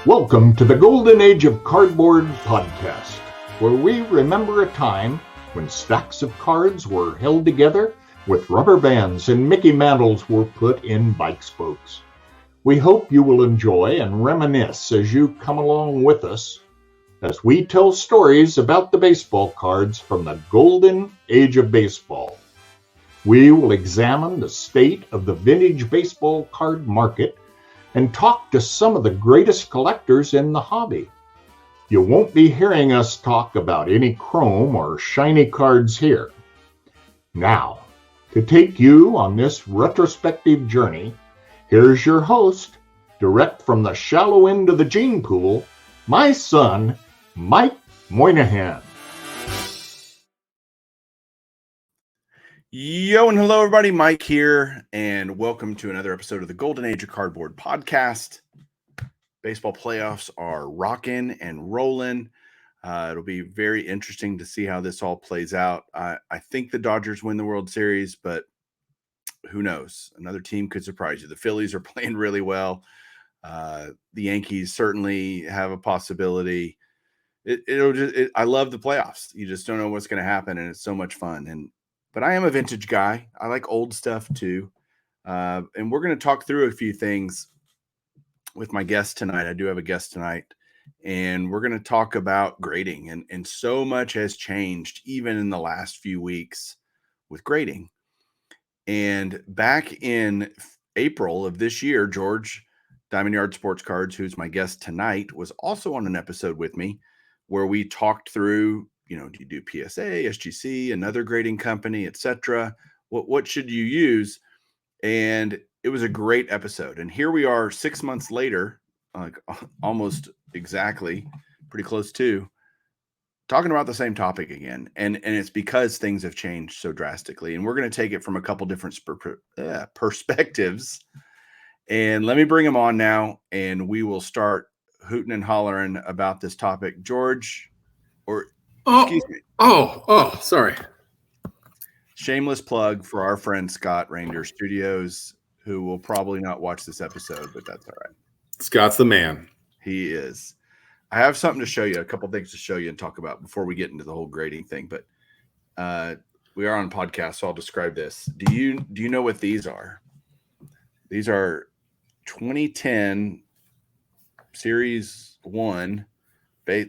Welcome to the Golden Age of Cardboard podcast, where we remember a time when stacks of cards were held together with rubber bands and Mickey Mantles were put in bike spokes. We hope you will enjoy and reminisce as you come along with us as we tell stories about the baseball cards from the Golden Age of Baseball. We will examine the state of the vintage baseball card market and talk to some of the greatest collectors in the hobby. You won't be hearing us talk about any chrome or shiny cards here. Now, to take you on this retrospective journey, here's your host, direct from the shallow end of the gene pool, my son, Mike Moynihan. Yo and hello everybody, Mike here, and welcome to another episode of the Golden Age of Cardboard podcast. Baseball playoffs are rocking and rolling. It'll be very interesting to see how this all plays out. I think the Dodgers win the World Series, but who knows? Another team could surprise you. The Phillies are playing really well. The Yankees certainly have a possibility. I love the playoffs. You just don't know what's going to happen, and it's so much fun. But I am a vintage guy. I like old stuff too. And we're going to talk through a few things with my guest tonight. I do have a guest tonight. And we're going to talk about grading. And so much has changed even in the last few weeks with grading. And back in April of this year, George, Diamond Yard Sports Cards, who's my guest tonight, was also on an episode with me where we talked through, do you do PSA, SGC, another grading company, etc.? What should you use? And it was a great episode. And here we are 6 months later, like almost exactly, pretty close to, talking about the same topic again. And it's because things have changed so drastically. And we're going to take it from a couple different perspectives. And let me bring him on now, and we will start hooting and hollering about this topic. George, excuse me. Sorry. Shameless plug for our friend Scott, Reindeer Studios, who will probably not watch this episode, but that's all right. Scott's the man. He is. I have something to show you, a couple things to show you and talk about before we get into the whole grading thing. But we are on podcast, so I'll describe this. Do you know what these are? These are 2010 Series 1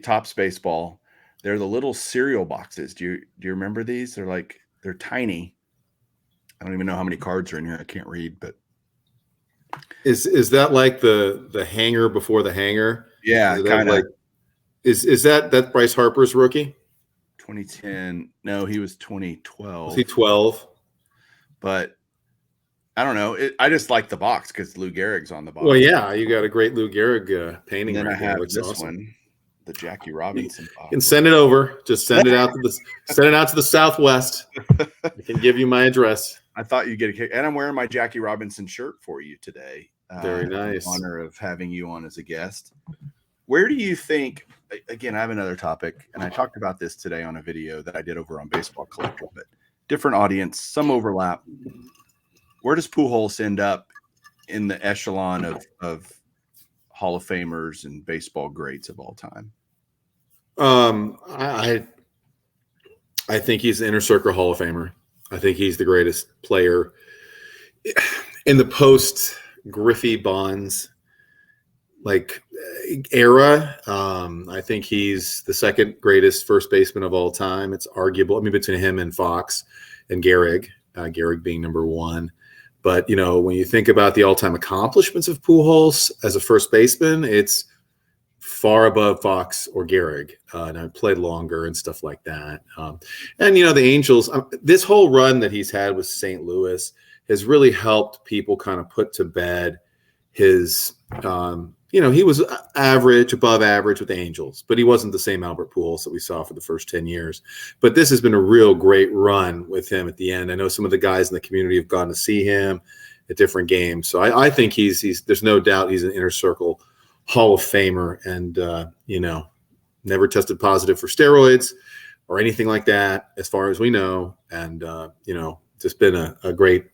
Topps Baseball. They're the little cereal boxes. Do you remember these? They're tiny. I don't even know how many cards are in here. I can't read, but is that like the hanger before the hanger? Yeah, kind of. Is that Bryce Harper's rookie? 2010. No, he was 2012. Was he 12? But I don't know. I just like the box because Lou Gehrig's on the box. Well, yeah, you got a great Lou Gehrig painting. And then right I have Looks this awesome. one, the Jackie Robinson box. You can send it over. Just send it out to the Southwest. I can give you my address. I thought you'd get a kick. And I'm wearing my Jackie Robinson shirt for you today. Very nice. In honor of having you on as a guest. Where do you think, again, I have another topic, and I talked about this today on a video that I did over on Baseball Collector, but different audience, some overlap. Where does Pujols end up in the echelon of Hall of Famers and baseball greats of all time? I think he's the Inner Circle Hall of Famer. I think he's the greatest player in the post Griffey Bonds era. I think he's the second greatest first baseman of all time. It's arguable. I mean, between him and Fox and Gehrig, Gehrig being number one. But, when you think about the all-time accomplishments of Pujols as a first baseman, it's far above Fox or Gehrig. And I played longer and stuff like that. The Angels, this whole run that he's had with St. Louis has really helped people kind of put to bed his, he was above average with the Angels, but he wasn't the same Albert Pujols that we saw for the first 10 years. But this has been a real great run with him at the end. I know some of the guys in the community have gotten to see him at different games. So I think he's there's no doubt he's an Inner Circle Hall of Famer and, never tested positive for steroids or anything like that, as far as we know. And, just been a great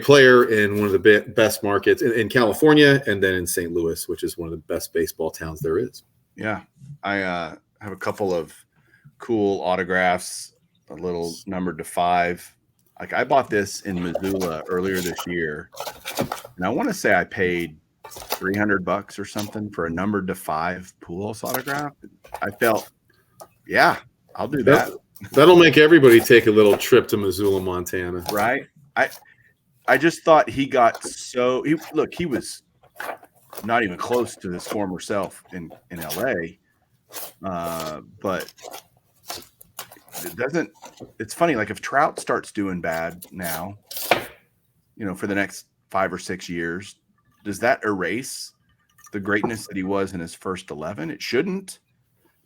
player in one of the best markets in California, and then in St. Louis, which is one of the best baseball towns there is. Yeah, I have a couple of cool autographs, a little numbered to 5. Like I bought this in Missoula earlier this year, and I want to say I paid $300 or something for a numbered to 5 Pujols autograph. I felt, yeah, I'll do that. That'll make everybody take a little trip to Missoula, Montana. Right. I just thought he got he was not even close to his former self in LA. But it's funny, like if Trout starts doing bad now, for the next 5 or 6 years, does that erase the greatness that he was in his first 11? It shouldn't.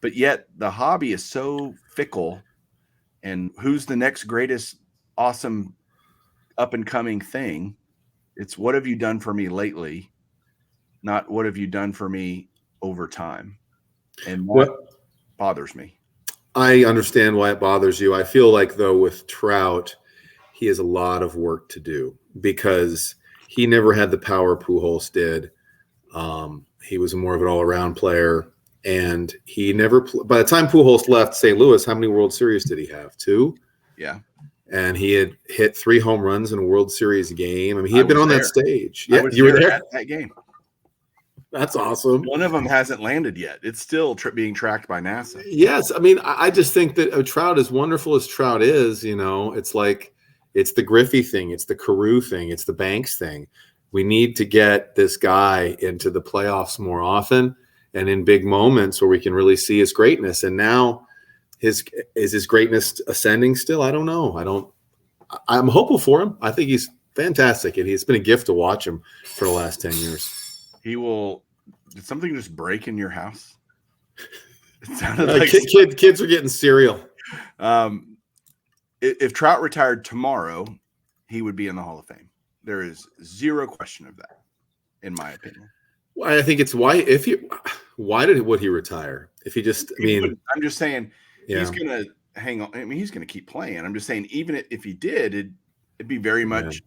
But yet the hobby is so fickle, and who's the next greatest awesome up and coming thing? It's what have you done for me lately, not what have you done for me over time. And that bothers me. I understand why it bothers you. I feel like, though, with Trout, he has a lot of work to do because he never had the power Pujols did. He was more of an all-around player, and he never by the time Pujols left St. Louis, how many World Series did he have? 2? Yeah. And he had hit 3 home runs in a World Series game. I mean, he had been on that stage. Yeah, you were there at that game. That's awesome. One of them hasn't landed yet. It's still being tracked by NASA. Yes. I mean, I just think that Trout, as wonderful as Trout is, it's like it's the Griffey thing. It's the Carew thing. It's the Banks thing. We need to get this guy into the playoffs more often and in big moments where we can really see his greatness. And now is his greatness ascending still? I don't know. I'm hopeful for him. I think he's fantastic. And it's been a gift to watch him for the last 10 years. Did something just break in your house? It sounded like kids are getting cereal. If Trout retired tomorrow, he would be in the Hall of Fame. There is zero question of that, in my opinion. Well, I think it's why would he retire? If he just, I'm just saying he's going to hang on. I mean, he's going to keep playing. I'm just saying, even if he did, it'd be very much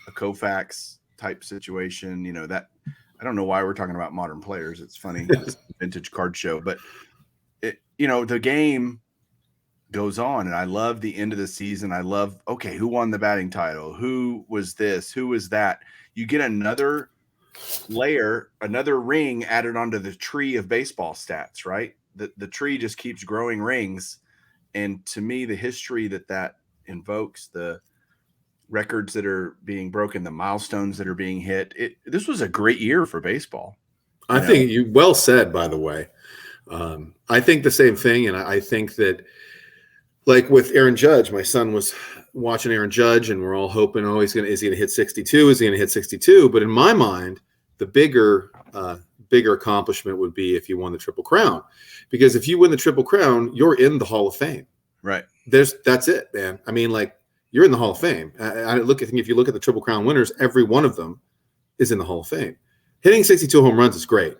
a Koufax type situation. That I don't know why we're talking about modern players. It's funny, it's a vintage card show, but the game goes on, and I love the end of the season. I love, okay, who won the batting title? Who was this? Who was that? You get another layer, another ring added onto the tree of baseball stats, right? The tree just keeps growing rings. And to me, the history that invokes, the records that are being broken, the milestones that are being hit, this was a great year for baseball. I think you well said, by the way. I think the same thing. And I think that, like with Aaron Judge, my son was watching Aaron Judge, and we're all hoping, is he going to hit 62? Is he going to hit 62? But in my mind, the bigger accomplishment would be if he won the Triple Crown, because if you win the Triple Crown, you're in the Hall of Fame. Right. That's it, man. I mean, like, you're in the Hall of Fame. If you look at the Triple Crown winners, every one of them is in the Hall of Fame. Hitting 62 home runs is great,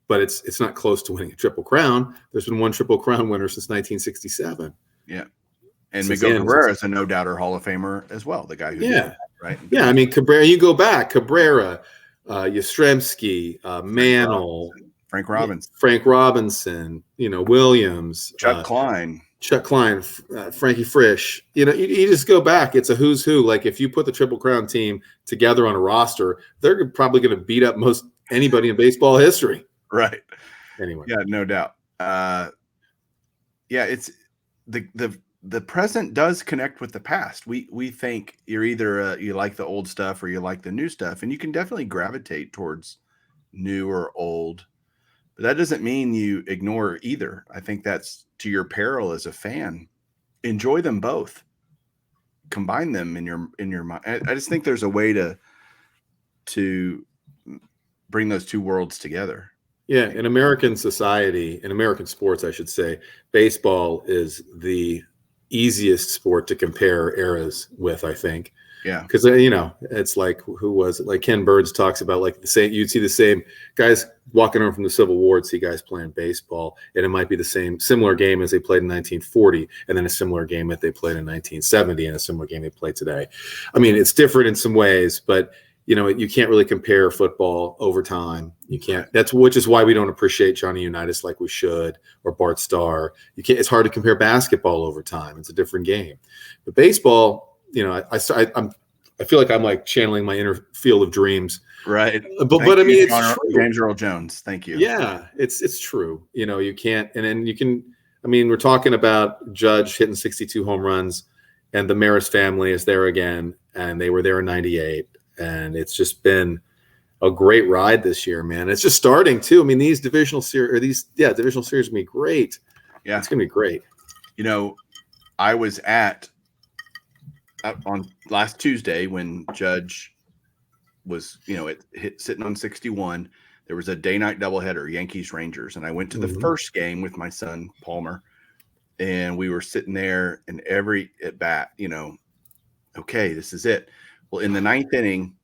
but it's not close to winning a Triple Crown. There's been one Triple Crown winner since 1967. Yeah. And Miguel Cabrera is a no-doubter Hall of Famer as well, the guy who did that, right? Yeah, I mean, Cabrera, you go back, Yastrzemski, Mantle, Frank Robinson, Williams, Chuck Klein, Frankie Frisch. You just go back. It's a who's who. Like, if you put the Triple Crown team together on a roster, they're probably going to beat up most anybody in baseball history. Right. Anyway. Yeah, no doubt. It's the present does connect with the past. We think you're either you like the old stuff or you like the new stuff, and you can definitely gravitate towards new or old. But that doesn't mean you ignore either. I think that's to your peril as a fan. Enjoy them both. Combine them in your mind. I just think there's a way to bring those two worlds together. Yeah, in American society, in American sports, I should say, baseball is the easiest sport to compare eras with, I think. Yeah. Because, it's like, who was it? Like Ken Burns talks about, like, you'd see the same guys walking around from the Civil War, see guys playing baseball, and it might be the similar game as they played in 1940, and then a similar game that they played in 1970, and a similar game they play today. I mean, it's different in some ways, but you can't really compare football over time. You can't. Which is why we don't appreciate Johnny Unitas like we should, or Bart Starr. You can't. It's hard to compare basketball over time. It's a different game. But baseball, I feel like I'm like channeling my inner field of dreams. Right. But I mean, it's true. James Earl Jones. Thank you. Yeah, it's true. You can't. And then you can. I mean, we're talking about Judge hitting 62 home runs, and the Maris family is there again, and they were there in '98. And it's just been a great ride this year, man. It's just starting too. I mean, these divisional series are going to be great. Yeah, it's going to be great. I was on last Tuesday when Judge was, sitting on 61. There was a day-night doubleheader, Yankees Rangers, and I went to the first game with my son Palmer, and we were sitting there, and every at bat, okay, this is it. Well, in the ninth inning,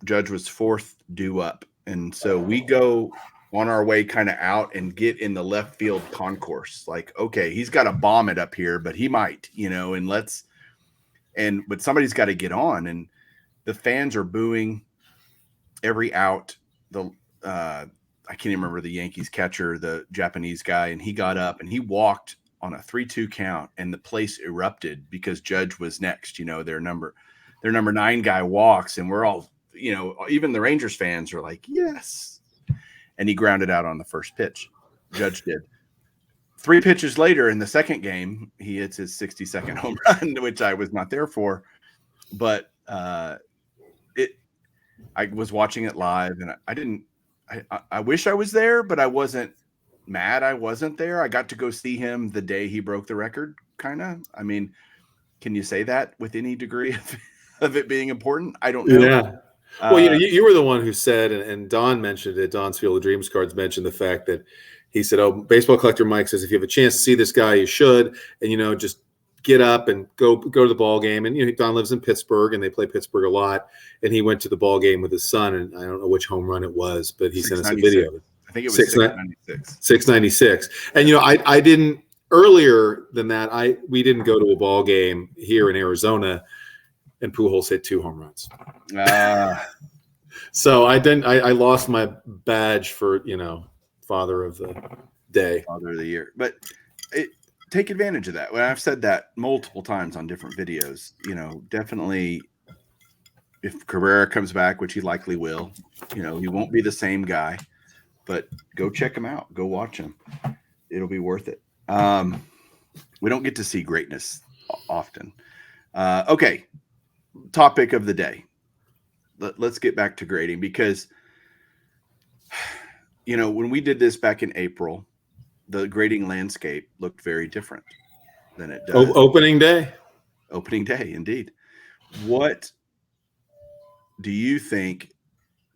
Judge was fourth due up. And so we go on our way kind of out and get in the left field concourse. Like, okay, he's got to bomb it up here, but he might, but somebody's got to get on. And the fans are booing every out. I can't even remember the Yankees catcher, the Japanese guy, and he got up and he walked on a 3-2 count, and the place erupted because Judge was next. Their number 9 guy walks, and we're all, even the Rangers fans are like, yes. And he grounded out on the first pitch. Judge did. 3 pitches later in the second game, he hits his 62nd home run, which I was not there for. But I was watching it live, and I wish I was there, but I wasn't mad I wasn't there. I got to go see him the day he broke the record, kind of. I mean, can you say that with any degree of it being important? I don't know. Yeah. Well, you were the one who said, and Don mentioned it, Don's Field of Dreams cards mentioned the fact that he said, Baseball Collector Mike says, if you have a chance to see this guy, you should. And, just get up and go to the ball game. And, Don lives in Pittsburgh, and they play Pittsburgh a lot. And he went to the ball game with his son, and I don't know which home run it was, but he sent us a video of it. I think it was 696. 696. And, I didn't, earlier than that, we didn't go to a ball game here in Arizona, and Pujols hit 2 home runs. So I lost my badge for, father of the day. Father of the year. But take advantage of that. Well, I've said that multiple times on different videos. Definitely if Cabrera comes back, which he likely will, he won't be the same guy. But go check him out. Go watch him. It'll be worth it. We don't get to see greatness often. Okay. Topic of the day. Let's get back to grading because, when we did this back in April, the grading landscape looked very different than it does. Opening day? Opening day, indeed. What do you think,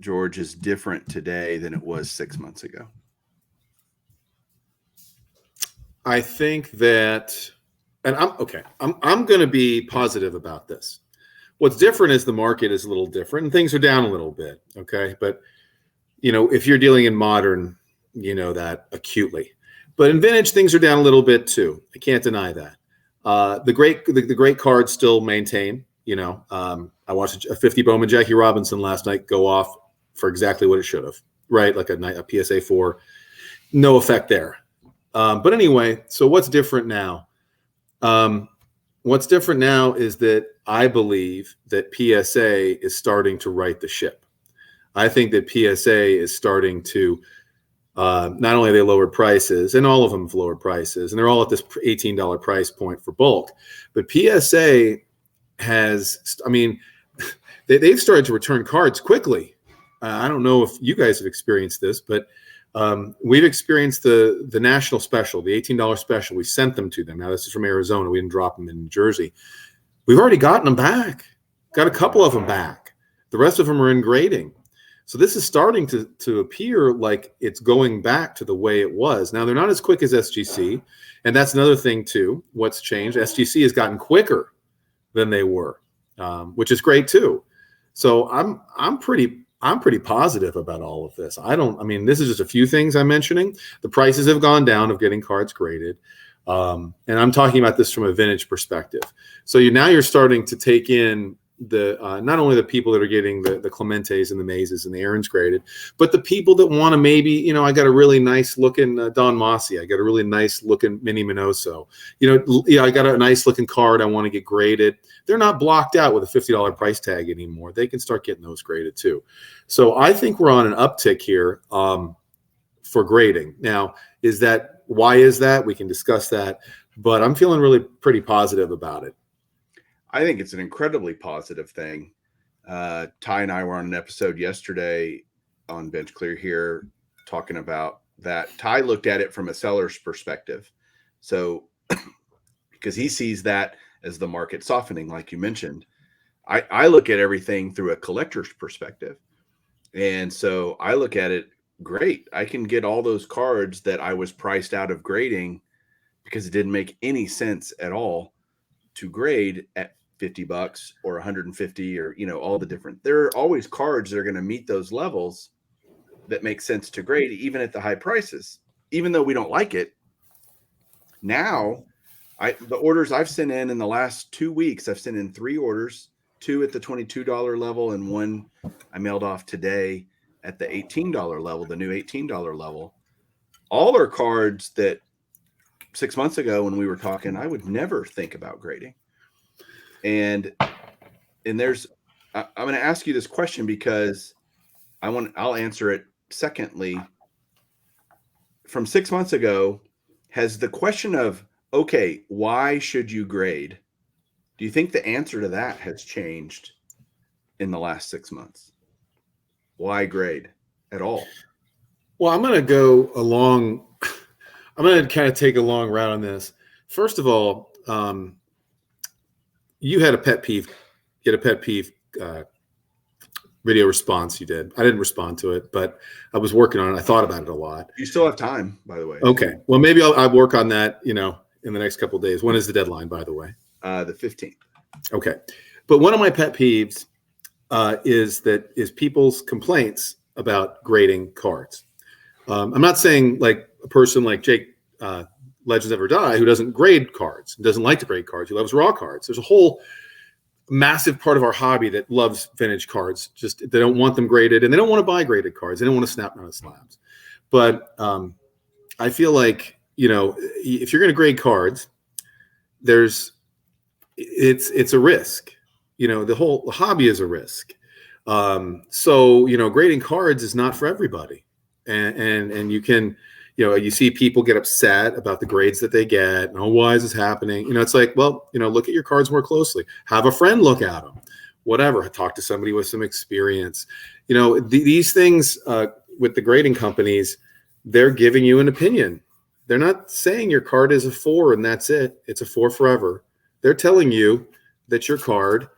George, is different today than it was 6 months ago? I think that, and I'm going to be positive about this. What's different is the market is a little different and things are down a little bit. Okay. But, if you're dealing in modern, that acutely, but in vintage, things are down a little bit too. I can't deny that. The great cards still maintain, I watched a 50 Bowman Jackie Robinson last night go off for exactly what it should have, right? Like a PSA 4, no effect there. But anyway, so what's different now? What's different now is that I believe that PSA is starting to right the ship. I think that PSA is starting to, not only they lowered prices, and all of them have lowered prices, and they're all at this $18 price point for bulk, but PSA has, they've started to return cards quickly. I don't know if you guys have experienced this, but we've experienced the national special, the $18 special. We sent them to them. Now, this is from Arizona. We didn't drop them in New Jersey. We've already gotten them back. Got a couple of them back. The rest of them are in grading. So this is starting to appear like it's going back to the way it was. Now, they're not as quick as SGC. And that's another thing, too. What's changed? SGC has gotten quicker than they were. which is great too. So I'm pretty positive about all of this. I mean, this is just a few things I'm mentioning. The prices have gone down of getting cards graded. And I'm talking about this from a vintage perspective. So now you're starting to take in the not only the people that are getting the Clementes and the Mazes and the Aarons graded, but the people that want to maybe, I got a really nice looking Don Mossi. I got a really nice looking Mini Minoso. I got a nice looking card I want to get graded. They're not blocked out with a $50 price tag anymore. They can start getting those graded too. So I think we're on an uptick here for grading. Now, why is that? We can discuss that, but I'm feeling really pretty positive about it. I think it's an incredibly positive thing. Ty and I were on an episode yesterday on Bench Clear here talking about that. Ty looked at it from a seller's perspective. So because he sees that as the market softening, like you mentioned, I look at everything through a collector's perspective. And so I look at it, great. I can get all those cards that I was priced out of grading because it didn't make any sense at all to grade at $50 or 150 or, all the different. There are always cards that are going to meet those levels that make sense to grade, even at the high prices, even though we don't like it. Now, the orders I've sent in the last 2 weeks, I've sent in 3 orders, 2 at the $22 level and 1 I mailed off today at the $18 level, the new $18 level. All are cards that 6 months ago when we were talking, I would never think about grading. And I'm going to ask you this question because I'll answer it. Secondly, from 6 months ago, has the question of, okay, why should you grade? Do you think the answer to that has changed in the last 6 months? Why grade at all? Well, I'm going to kind of take a long route on this. First of all, you had a pet peeve. You had a pet peeve video response you did. I didn't respond to it, but I was working on it. I thought about it a lot. You still have time, by the way. Okay. Well, maybe I'll work on that, in the next couple of days. When is the deadline, by the way? The 15th. Okay. But one of my pet peeves is people's complaints about grading cards. I'm not saying like a person like Jake Legends Never Die who doesn't grade cards, doesn't like to grade cards, who loves raw cards. There's a whole massive part of our hobby that loves vintage cards. Just they don't want them graded and they don't want to buy graded cards. They don't want to snap out of slabs. But I feel like, if you're going to grade cards, it's a risk. The whole hobby is a risk. So grading cards is not for everybody. And you can, you see people get upset about the grades that they get. And, why is this happening? It's like, well, look at your cards more closely. Have a friend look at them. Whatever. Talk to somebody with some experience. These things with the grading companies, they're giving you an opinion. They're not saying your card is a 4 and that's it. It's a 4 forever. They're telling you that your card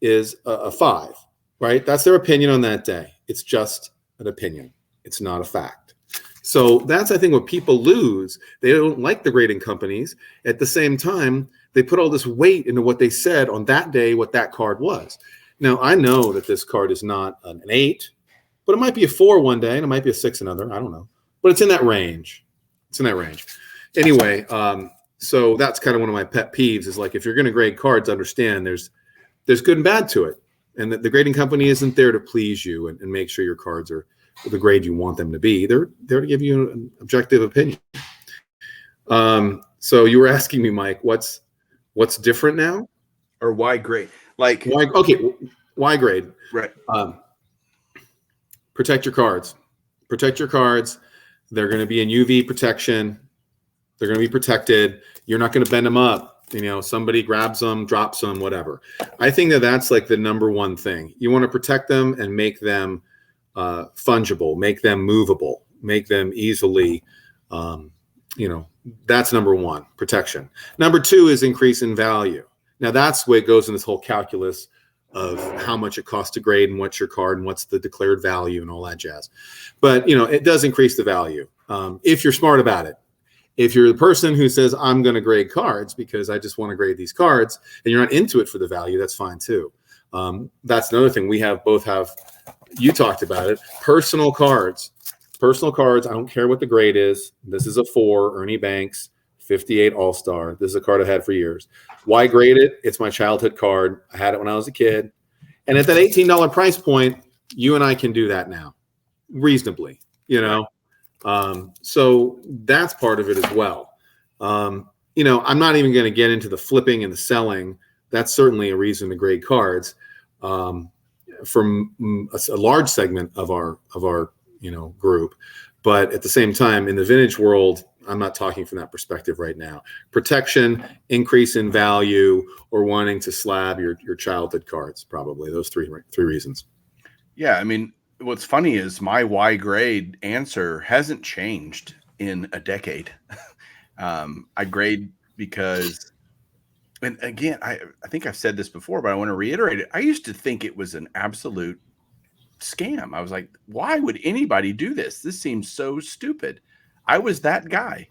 is a 5, right? That's their opinion on that day. It's just an opinion. It's not a fact. So that's, I think, what people lose. They don't like the grading companies. At the same time, they put all this weight into what they said on that day, what that card was. Now, I know that this card is not an 8, but it might be a 4 one day, and it might be a 6 another. I don't know. But it's in that range. Anyway, so that's kind of one of my pet peeves is like, if you're going to grade cards, understand there's good and bad to it. And that the grading company isn't there to please you and make sure your cards are the grade you want them to be. They're there to give you an objective opinion. So you were asking me, Mike, what's different now? Or why grade? Like why? Okay, why grade? Right. Protect your cards. Protect your cards. They're going to be in UV protection. They're going to be protected. You're not going to bend them up. Somebody grabs them, drops them, whatever. I think that's like the number one thing. You want to protect them and make them fungible, make them movable, make them easily, that's number one, protection. Number two is increase in value. Now that's where it goes in this whole calculus of how much it costs to grade and what's your card and what's the declared value and all that jazz. But, it does increase the value if you're smart about it. If you're the person who says, I'm going to grade cards because I just want to grade these cards and you're not into it for the value, that's fine too. That's another thing. You talked about it. Personal cards. I don't care what the grade is. This is a 4, Ernie Banks, 58 All-Star. This is a card I've had for years. Why grade it? It's my childhood card. I had it when I was a kid. And at that $18 price point, you and I can do that now reasonably, so that's part of it as well. I'm not even going to get into the flipping and the selling. That's certainly a reason to grade cards from a large segment of our group. But at the same time, in the vintage world, I'm not talking from that perspective right now. Protection, increase in value, or wanting to slab your childhood cards, probably those three reasons. Yeah, I mean, what's funny is my Y grade answer hasn't changed in a decade. I grade because, and again, I think I've said this before, but I want to reiterate it. I used to think it was an absolute scam. I was like, why would anybody do this? This seems so stupid. I was that guy.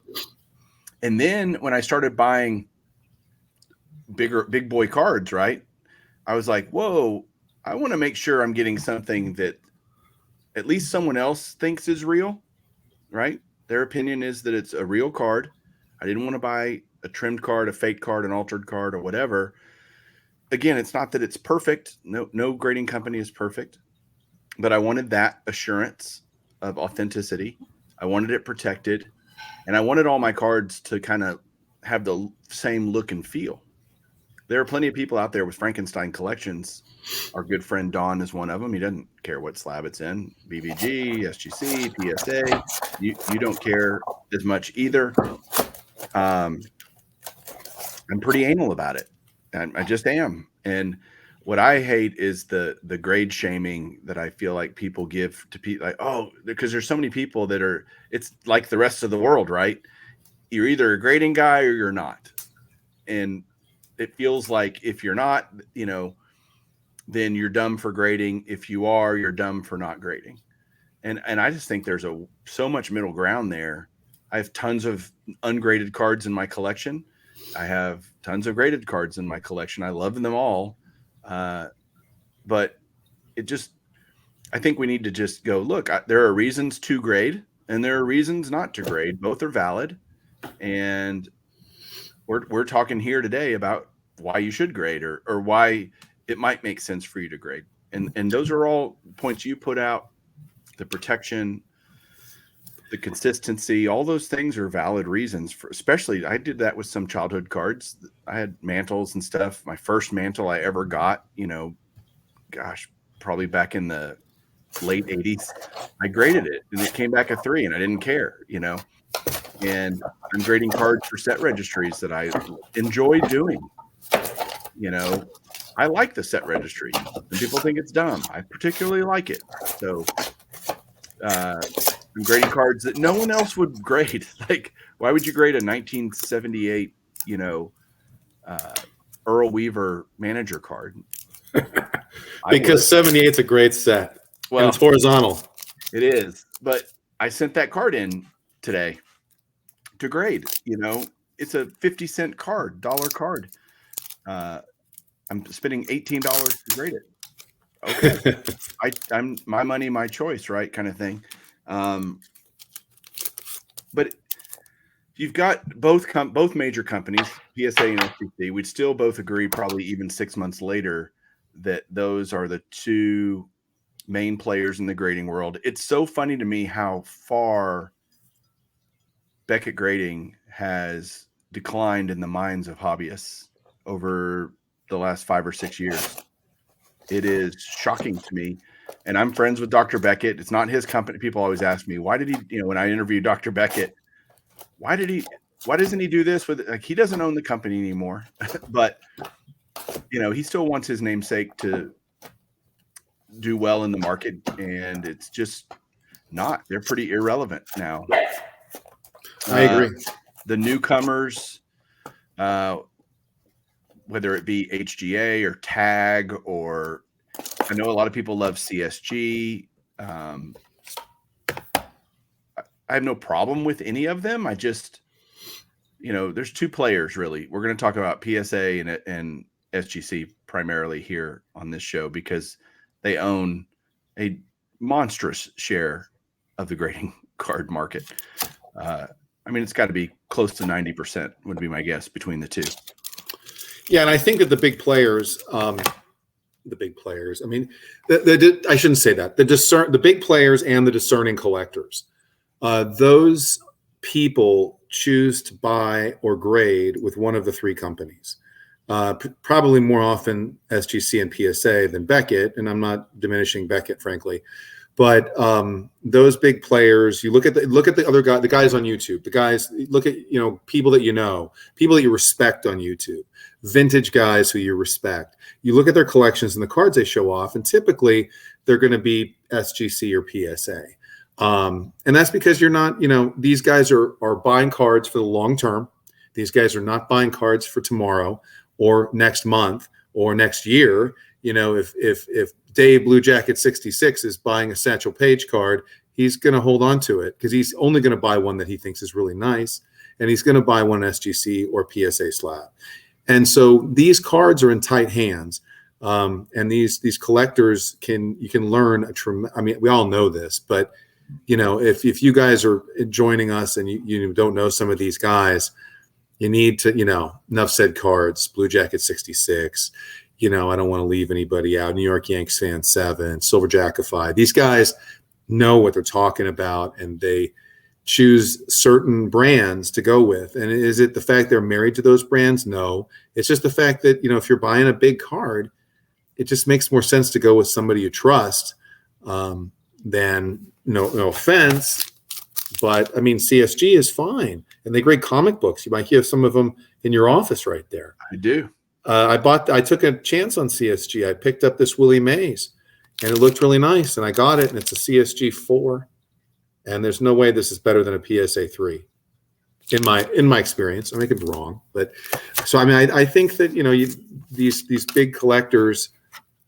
And then when I started buying big boy cards, right, I was like, whoa, I want to make sure I'm getting something that at least someone else thinks is real, right? Their opinion is that it's a real card. I didn't want to buy a trimmed card, a fake card, an altered card, or whatever. Again, it's not that it's perfect. No grading company is perfect, but I wanted that assurance of authenticity. I wanted it protected, and I wanted all my cards to kind of have the same look and feel. There are plenty of people out there with Frankenstein collections. Our good friend Don is one of them. He doesn't care what slab it's in. BVG, SGC, PSA. You don't care as much either. I'm pretty anal about it. I just am. And what I hate is the grade shaming that I feel like people give to people. Like, oh, because there's so many people that are. It's like the rest of the world, right? You're either a grading guy or you're not, and it feels like if you're not, then you're dumb for grading. If you are, you're dumb for not grading. And I just think there's so much middle ground there. I have tons of ungraded cards in my collection. I have tons of graded cards in my collection. I love them all. But I think we need to just go, look, there are reasons to grade and there are reasons not to grade. Both are valid. And we're talking here today about why you should grade or why it might make sense for you to grade. And those are all points you put out. The protection, the consistency, all those things are valid reasons for, especially I did that with some childhood cards. I had mantles and stuff. My first mantle I ever got, probably back in the late 80s, I graded it and it came back a 3 and I didn't care, and I'm grading cards for set registries that I enjoy doing. I like the set registry. Some people think it's dumb. I particularly like it. So I'm grading cards that no one else would grade. Like, why would you grade a 1978, Earl Weaver manager card? Because 78 is a great set. Well, and it's horizontal. It is. But I sent that card in today to grade. It's a 50-cent card, dollar card. I'm spending $18 to grade it. Okay. I'm my money, my choice, right? Kind of thing. But you've got both major companies, PSA and SPC. We'd still both agree, probably even 6 months later, that those are the two main players in the grading world. It's so funny to me how far Beckett Grading has declined in the minds of hobbyists over the last 5 or 6 years. It is shocking to me. And I'm friends with Dr. Beckett. It's not his company. People always ask me, why did he, when I interviewed Dr. Beckett, why doesn't he do this with, like, he doesn't own the company anymore, but he still wants his namesake to do well in the market. And it's just not, they're pretty irrelevant now. I agree. The newcomers, whether it be HGA or TAG, or I know a lot of people love CSG. I have no problem with any of them. I just, there's two players really. We're going to talk about PSA and SGC primarily here on this show because they own a monstrous share of the grading card market. I mean, it's got to be close to 90% would be my guess between the two. Yeah, and I think that the big players, I mean, I shouldn't say that. The big players and the discerning collectors, those people choose to buy or grade with one of the three companies. Probably more often SGC and PSA than Beckett, and I'm not diminishing Beckett, frankly. But those big players, you look at the other guy, the guys on YouTube, look at people that people that you respect on YouTube, vintage guys who you respect. You look at their collections and the cards they show off, and typically they're going to be SGC or PSA. And that's because you're not, these guys are buying cards for the long term. These guys are not buying cards for tomorrow or next month or next year. If Dave Blue Jacket 66 is buying a Satchel Paige card, he's going to hold on to it because he's only going to buy one that he thinks is really nice, and he's going to buy one SGC or PSA slab. And so these cards are in tight hands, and these collectors you can learn I mean, we all know this, but if you guys are joining us and you don't know some of these guys, you need to, Enough Said Cards, Blue Jacket 66. I don't want to leave anybody out. New York Yanks Fan 7, Silver Jackify. These guys know what they're talking about, and they choose certain brands to go with. And is it the fact they're married to those brands? No. It's just the fact that, if you're buying a big card, it just makes more sense to go with somebody you trust than, no offense, but I mean, CSG is fine. And they grade comic books. You might have some of them in your office right there. I do. I took a chance on CSG. I picked up this Willie Mays, and it looked really nice, and I got it, and it's a CSG 4, and there's no way this is better than a PSA 3, in my experience. I may be wrong, but so I mean, I think that these big collectors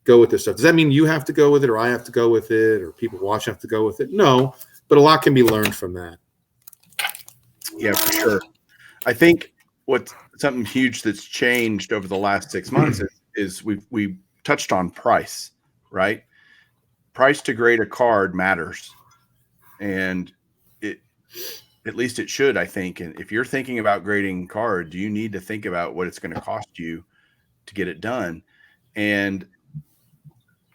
go with this stuff. Does that mean you have to go with it, or I have to go with it, or people watching have to go with it? No, but a lot can be learned from that. Yeah, for sure. I think something huge that's changed over the last 6 months is we touched on price, right? Price to grade a card matters, and at least it should, I think. And if you're thinking about grading cards, you need to think about what it's going to cost you to get it done. And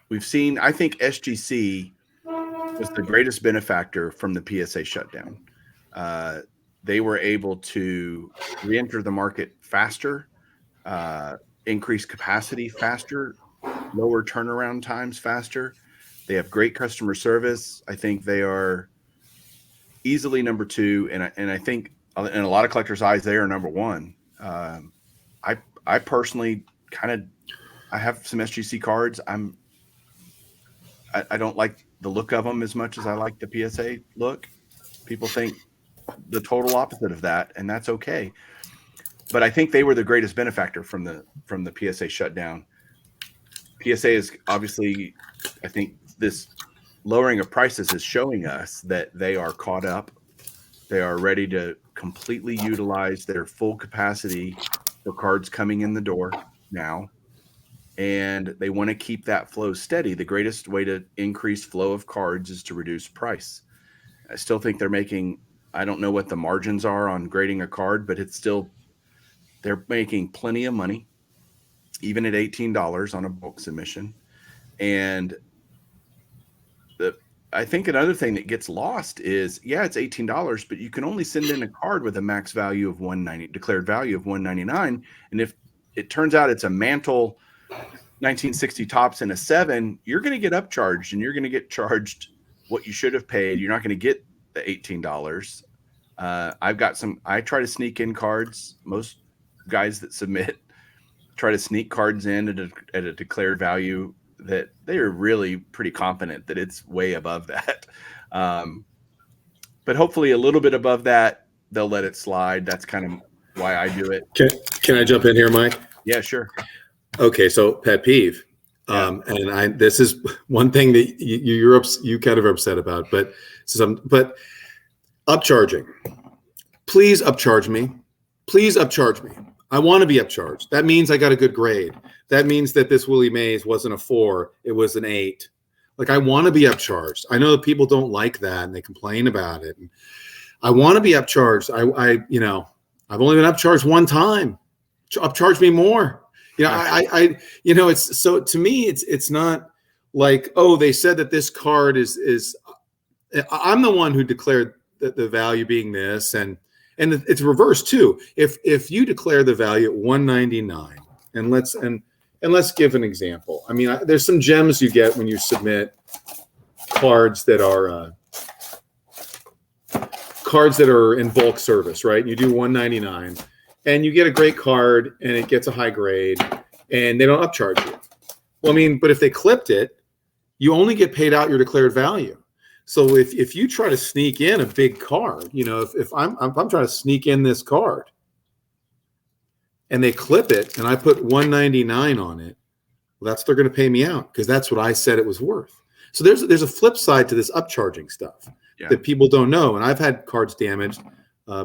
we've seen, I think SGC was the greatest benefactor from the PSA shutdown. They were able to re-enter the market faster, increase capacity faster, lower turnaround times faster. They have great customer service. I think they are easily number 2, and I think in a lot of collectors' eyes, they are number 1. I personally I have some SGC cards. I don't like the look of them as much as I like the PSA look. People think the total opposite of that, and that's okay. But I think they were the greatest benefactor from the PSA shutdown. PSA is obviously, I think this lowering of prices is showing us that they are caught up. They are ready to completely utilize their full capacity for cards coming in the door now. And they want to keep that flow steady. The greatest way to increase flow of cards is to reduce price. I still think they're making, I don't know what the margins are on grading a card, but they're making plenty of money, even at $18 on a bulk submission. And I think another thing that gets lost is, it's $18, but you can only send in a card with a max value of $190, declared value of $199. And if it turns out it's a Mantle 1960 Topps and a 7, you're going to get upcharged, and you're going to get charged what you should have paid. You're not going to get the $18. I try to sneak in cards. Most guys that submit try to sneak cards in at a declared value that they are really pretty confident that it's way above that. But hopefully a little bit above that, they'll let it slide. That's kind of why I do it. Can I jump in here, Mike? Yeah, sure. Okay, so pet peeve, and this is one thing that you kind of are upset about, but upcharging. Please upcharge me. I want to be upcharged. That means I got a good grade. That means that this Willie Mays wasn't a 4, it was an 8. Like, I want to be upcharged. I know that people don't like that and they complain about it. And I want to be upcharged. I've only been upcharged one time. Upcharge me more. It's so, to me, it's not like, oh, they said that this card is I'm the one who declared the value being this, and it's reversed too. If you declare the value at $199, and let's give an example. I mean, there's some gems you get when you submit cards that are in bulk service, right? You do $199, and you get a great card, and it gets a high grade, and they don't upcharge you. Well, I mean, but if they clipped it, you only get paid out your declared value. So if you try to sneak in a big card, if I'm trying to sneak in this card, and they clip it, and I put $199 on it, well, that's what they're going to pay me out, because that's what I said it was worth. So there's a flip side to this upcharging stuff that people don't know, and I've had cards damaged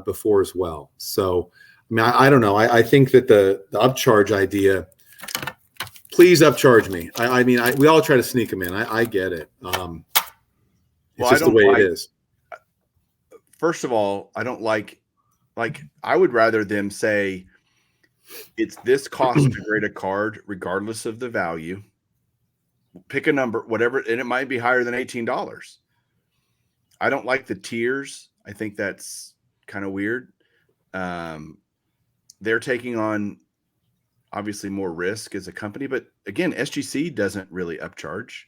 before as well. So I mean, I don't know. I think that the upcharge idea, please upcharge me. I mean, we all try to sneak them in. I get it. It's just the way it is. First of all, I don't like I would rather them say it's this cost to grade a card regardless of the value. Pick a number, whatever, and it might be higher than $18. I don't like the tiers. I think that's kind of weird. They're taking on obviously more risk as a company, but again, SGC doesn't really upcharge.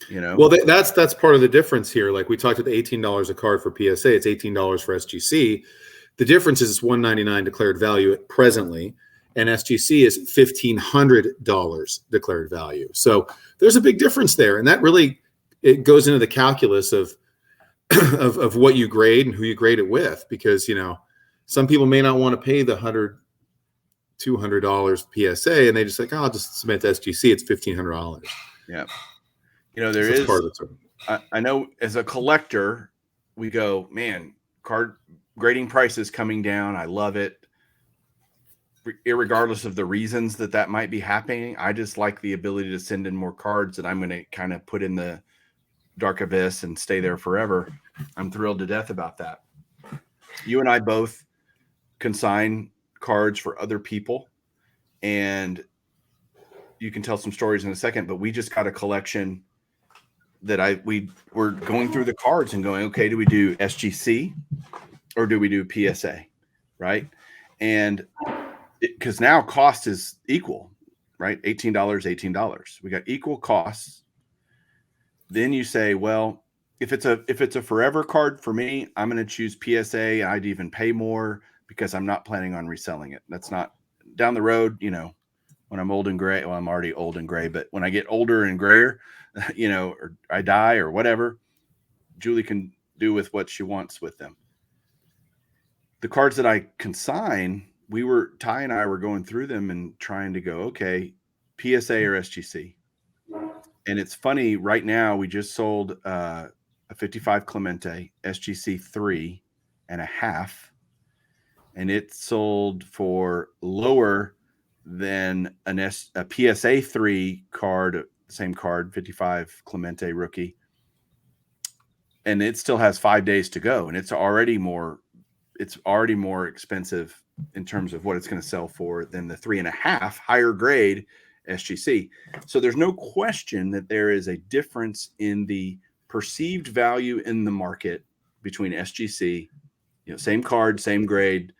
Well, that's part of the difference here. Like we talked about the $18 a card for PSA, it's $18 for SGC. The difference is it's $199 declared value presently, and SGC is $1,500 declared value. So there's a big difference there, and that really it goes into the calculus of of what you grade and who you grade it with, because some people may not want to pay the $100, $200 PSA, and they just like, I'll just submit to SGC. It's $1,500. Yeah. There is part of it. I know as a collector, we go, man, card grading prices coming down. I love it. Irregardless of the reasons that might be happening, I just like the ability to send in more cards that I'm going to kind of put in the dark abyss and stay there forever. I'm thrilled to death about that. You and I both consign cards for other people, and you can tell some stories in a second, but we just got a collection that we were going through the cards and going, okay, do we do SGC or do we do PSA? Right. And because now cost is equal, right? $18. We got equal costs. Then you say, well, if it's a forever card for me, I'm going to choose PSA. I'd even pay more because I'm not planning on reselling it. That's not down the road, when I'm old and gray. Well, I'm already old and gray, but when I get older and grayer, or I die or whatever, Julie can do with what she wants with them. The cards that I consign, Ty and I were going through them and trying to go, okay, PSA or SGC. And it's funny, right now we just sold a 55 Clemente SGC 3.5, and it sold for lower than a PSA 3 card, same card, 55 Clemente rookie, and it still has 5 days to go, and it's already more expensive in terms of what it's going to sell for than the 3.5 higher grade SGC. So there's no question that there is a difference in the perceived value in the market between SGC, same card, same grade.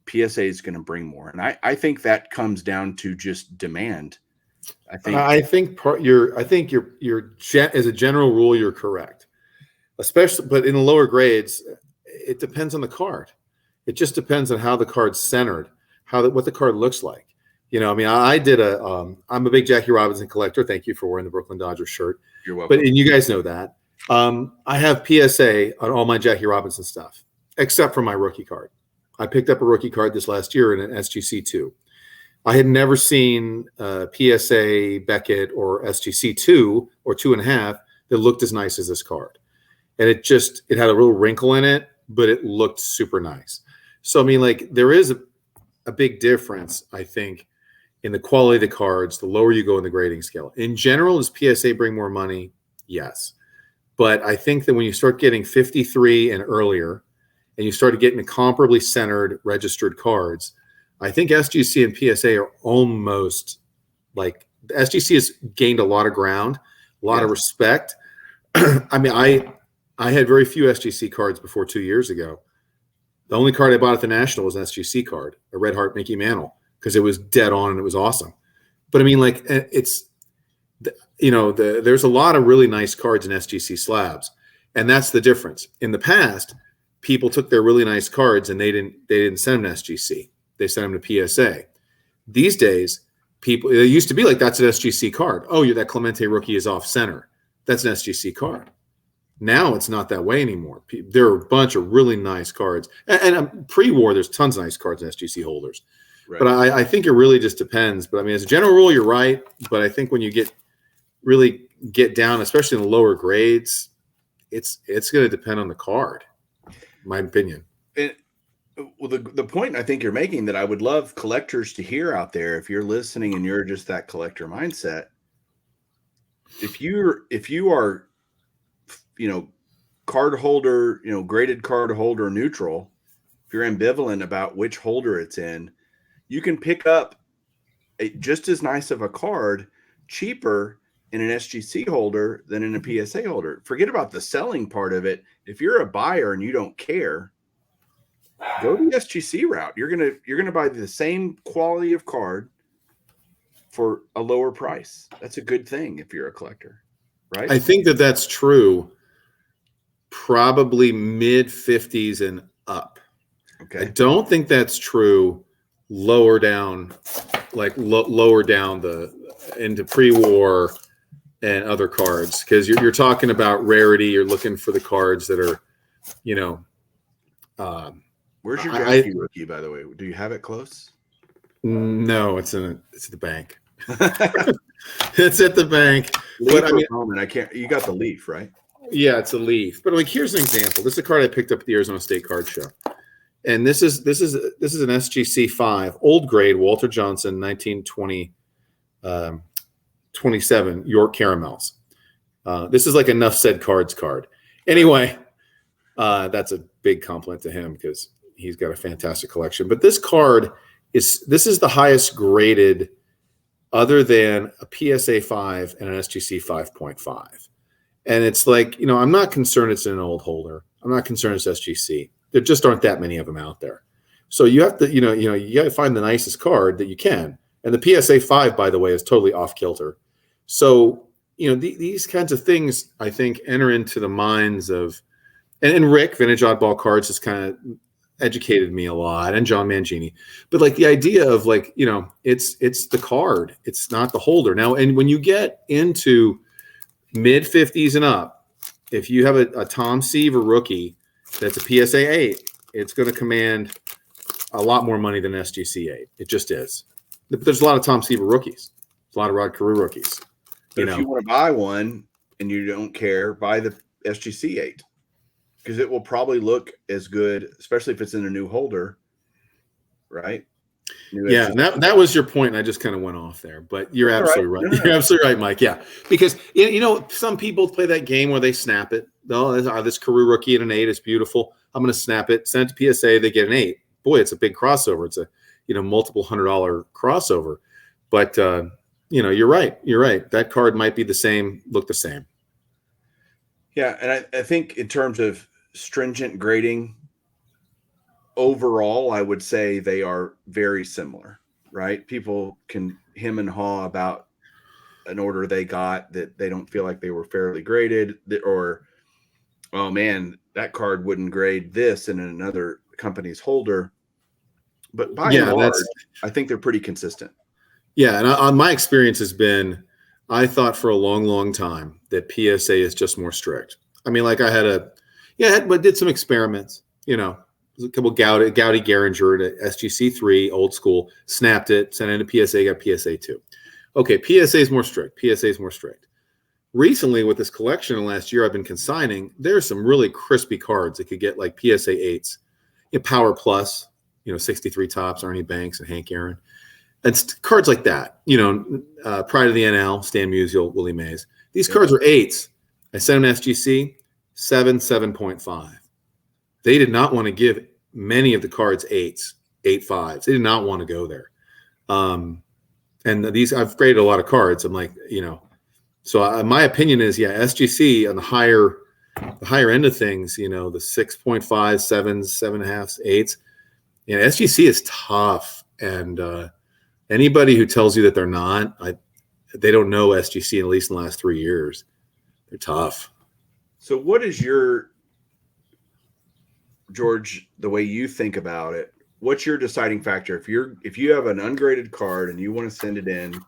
PSA is going to bring more, and I think that comes down to just demand. I think you're as a general rule, you're correct. Especially, but in the lower grades, it depends on the card. It just depends on how the card's centered, what the card looks like. I did I'm a big Jackie Robinson collector. Thank you for wearing the Brooklyn Dodgers shirt. You're welcome. And you guys know that. I have PSA on all my Jackie Robinson stuff, except for my rookie card. I picked up a rookie card this last year in an SGC 2. I had never seen PSA Beckett or SGC 2 or 2.5 that looked as nice as this card. And it had a little wrinkle in it, but it looked super nice. So, I mean, like, there is a big difference, I think, in the quality of the cards, the lower you go in the grading scale. In general, does PSA bring more money? Yes. But I think that when you start getting 53 and earlier, and you start getting comparably centered registered cards, I think SGC and PSA are almost like SGC has gained a lot of ground, a lot of respect. I mean, I had very few SGC cards before 2 years ago. The only card I bought at the National was an SGC card, a Red Heart Mickey Mantle, because it was dead on and it was awesome. But I mean, like, it's, there's a lot of really nice cards in SGC slabs, and that's the difference. In the past, people took their really nice cards and they didn't send them to SGC. They sent them to PSA. These days, it used to be like, that's an SGC card. Oh, that Clemente rookie is off center. That's an SGC card. Now it's not that way anymore. There are a bunch of really nice cards. And pre-war, there's tons of nice cards in SGC holders. Right. But I think it really just depends. But I mean, as a general rule, you're right. But I think when you really get down, especially in the lower grades, it's going to depend on the card, in my opinion. Well, the point I think you're making that I would love collectors to hear out there, if you're listening and you're just that collector mindset, if you are, card holder, graded card holder neutral, if you're ambivalent about which holder it's in, you can pick up just as nice of a card cheaper in an SGC holder than in a PSA holder. Forget about the selling part of it. If you're a buyer and you don't care, go the SGC route. You're gonna buy the same quality of card for a lower price. That's a good thing if you're a collector, right? I think that's true. Probably mid 50s and up. Okay. I don't think that's true lower down, like lower down into pre-war and other cards, because you're talking about rarity. You're looking for the cards that are, Where's your Jackie rookie, by the way? Do you have it close? No, it's at the bank. It's at the bank. Leaf, but I can't. You got the leaf, right? Yeah, it's a leaf. But like, here's an example. This is a card I picked up at the Arizona State Card Show, and this is an SGC 5, old grade, Walter Johnson, 1927 York Caramels. This is like Enough Said Cards card. Anyway, that's a big compliment to him because he's got a fantastic collection. But this card is the highest graded, other than a PSA 5 and an SGC 5.5. And it's like, I'm not concerned it's in an old holder. I'm not concerned it's SGC. There just aren't that many of them out there. So you have to, you got to find the nicest card that you can. And the PSA 5, by the way, is totally off kilter. So, these kinds of things, I think, enter into the minds of, and Rick, Vintage Oddball Cards, has kind of educated me a lot, and John Mangini. But like the idea of like, it's the card. It's not the holder. Now, and when you get into mid 50s and up, if you have a Tom Seaver rookie that's a PSA 8, it's going to command a lot more money than SGC 8. It just is. But there's a lot of Tom Seaver rookies. There's a lot of Rod Carew rookies. But if you want to buy one and you don't care, buy the SGC 8, because it will probably look as good, especially if it's in a new holder, right? Yeah, that was your point, and I just kind of went off there. But you're absolutely right. You're absolutely right, Mike. Yeah, because some people play that game where they snap it. Oh, this Carew rookie at an 8 is beautiful. I'm going to snap it, send it to PSA. They get an 8. Boy, it's a big crossover. It's a multiple $100 crossover. But you're right. You're right. That card might be the same, look the same. Yeah, and I think in terms of stringent grading, overall, I would say they are very similar, right? People can hem and haw about an order they got that they don't feel like they were fairly graded, or, oh man, that card wouldn't grade this in another company's holder. But by and large, I think they're pretty consistent. Yeah, and my experience has been, I thought for a long, long time that PSA is just more strict. I mean, like I did some experiments, a couple Gowdy Garinger at SGC 3, old school, snapped it, sent it to PSA, got PSA 2. Okay, PSA is more strict. PSA is more strict. Recently, with this collection in the last year I've been consigning, there's some really crispy cards that could get like PSA 8s, Power Plus, 63 Tops, Ernie Banks, and Hank Aaron. It's cards like that, Pride of the NL, Stan Musial, Willie Mays. These cards are 8s. I sent them to SGC, 7.5. They did not want to give many of the cards 8s, 8.5s. They did not want to go there. And these, I've graded a lot of cards. I'm like, so my opinion is, SGC on the higher end of things, the 6.5, 7s, 7.5s, 8s. SGC is tough. And anybody who tells you that they're not, they don't know SGC, at least in the last 3 years. They're tough. So what is your, George, the way you think about it, what's your deciding factor? If you have an ungraded card and you want to send it in,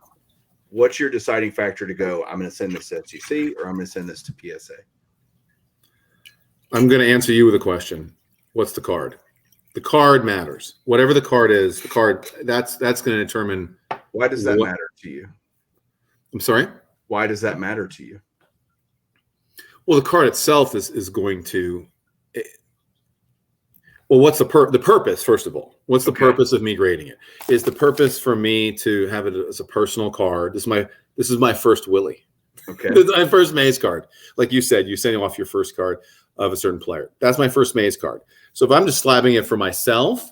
what's your deciding factor to go, I'm going to send this to SGC or I'm going to send this to PSA? I'm going to answer you with a question. What's the card? The card matters. Whatever the card is, that's going to determine. Why does that matter to you? I'm sorry? Why does that matter to you? Well, the card itself is going to. Well, what's the purpose, first of all? What's the purpose of me grading it? Is the purpose for me to have it as a personal card? This is my first Willie. Okay. This is my first Mays card. Like you said, you're sending off your first card of a certain player. That's my first Mays card. So if I'm just slabbing it for myself,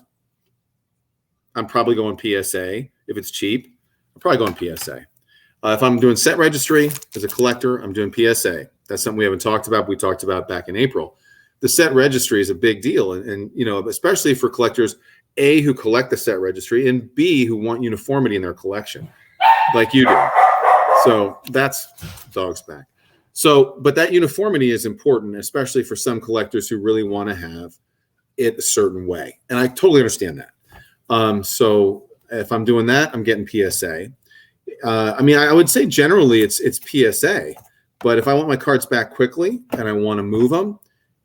I'm probably going PSA. If it's cheap, I'm probably going PSA. If I'm doing set registry as a collector, I'm doing PSA. That's something we haven't talked about. We talked about back in April. The set registry is a big deal. And especially for collectors, A, who collect the set registry, and B, who want uniformity in their collection, like you do. So that's dog's back. So, but that uniformity is important, especially for some collectors who really want to have it a certain way. And I totally understand that. So if I'm doing that, I'm getting PSA. I would say generally it's PSA, but if I want my cards back quickly and I want to move them,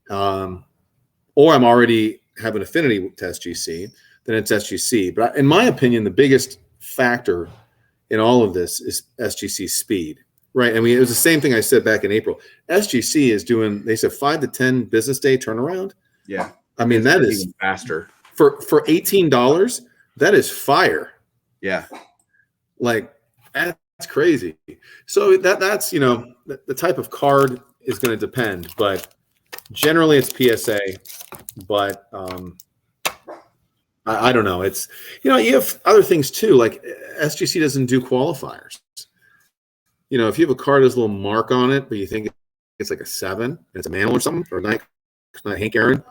or I'm already have an affinity to SGC, then it's SGC. But in my opinion, the biggest factor in all of this is SGC speed, right? I mean, it was the same thing I said back in April. SGC is doing, they said 5 to 10 business day turnaround. Yeah. I mean, that is even faster for $18. That is fire. Yeah. Like that's crazy. So that's, the type of card is going to depend, but generally it's PSA, but I don't know. It's, you have other things too. Like SGC doesn't do qualifiers. If you have a card that has a little mark on it, but you think it's like a 7, and it's a Mantle or something, or not Hank Aaron,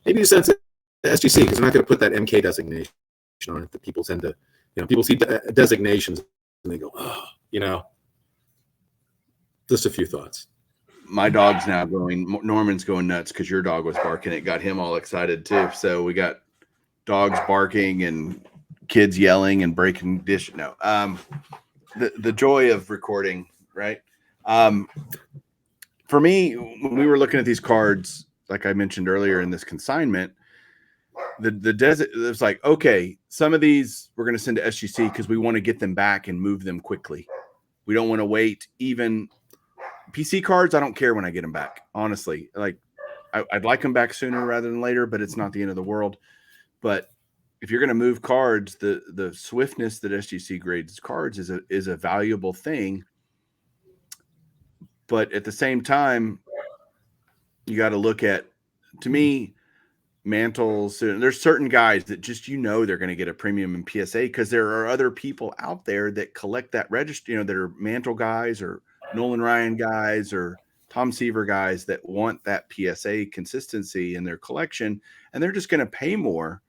maybe you send it to SGC because they're not going to put that MK designation on it that people tend to, people see designations and they go, just a few thoughts. My dog's now Norman's going nuts because your dog was barking. It got him all excited too. So we got dogs barking and kids yelling and breaking dish. No, the joy of recording, right? For me, when we were looking at these cards, like I mentioned earlier in this consignment, it was like, okay, some of these we're going to send to SGC because we want to get them back and move them quickly. We don't want to wait. Even PC cards, I don't care when I get them back. Honestly, like I'd like them back sooner rather than later, but it's not the end of the world. But if you're going to move cards, the swiftness that SGC grades cards is a valuable thing. But at the same time, you got to look at, to me, Mantles. There's certain guys that just they're going to get a premium in PSA because there are other people out there that collect that register. That are Mantle guys or Nolan Ryan guys or Tom Seaver guys that want that PSA consistency in their collection, and they're just going to pay more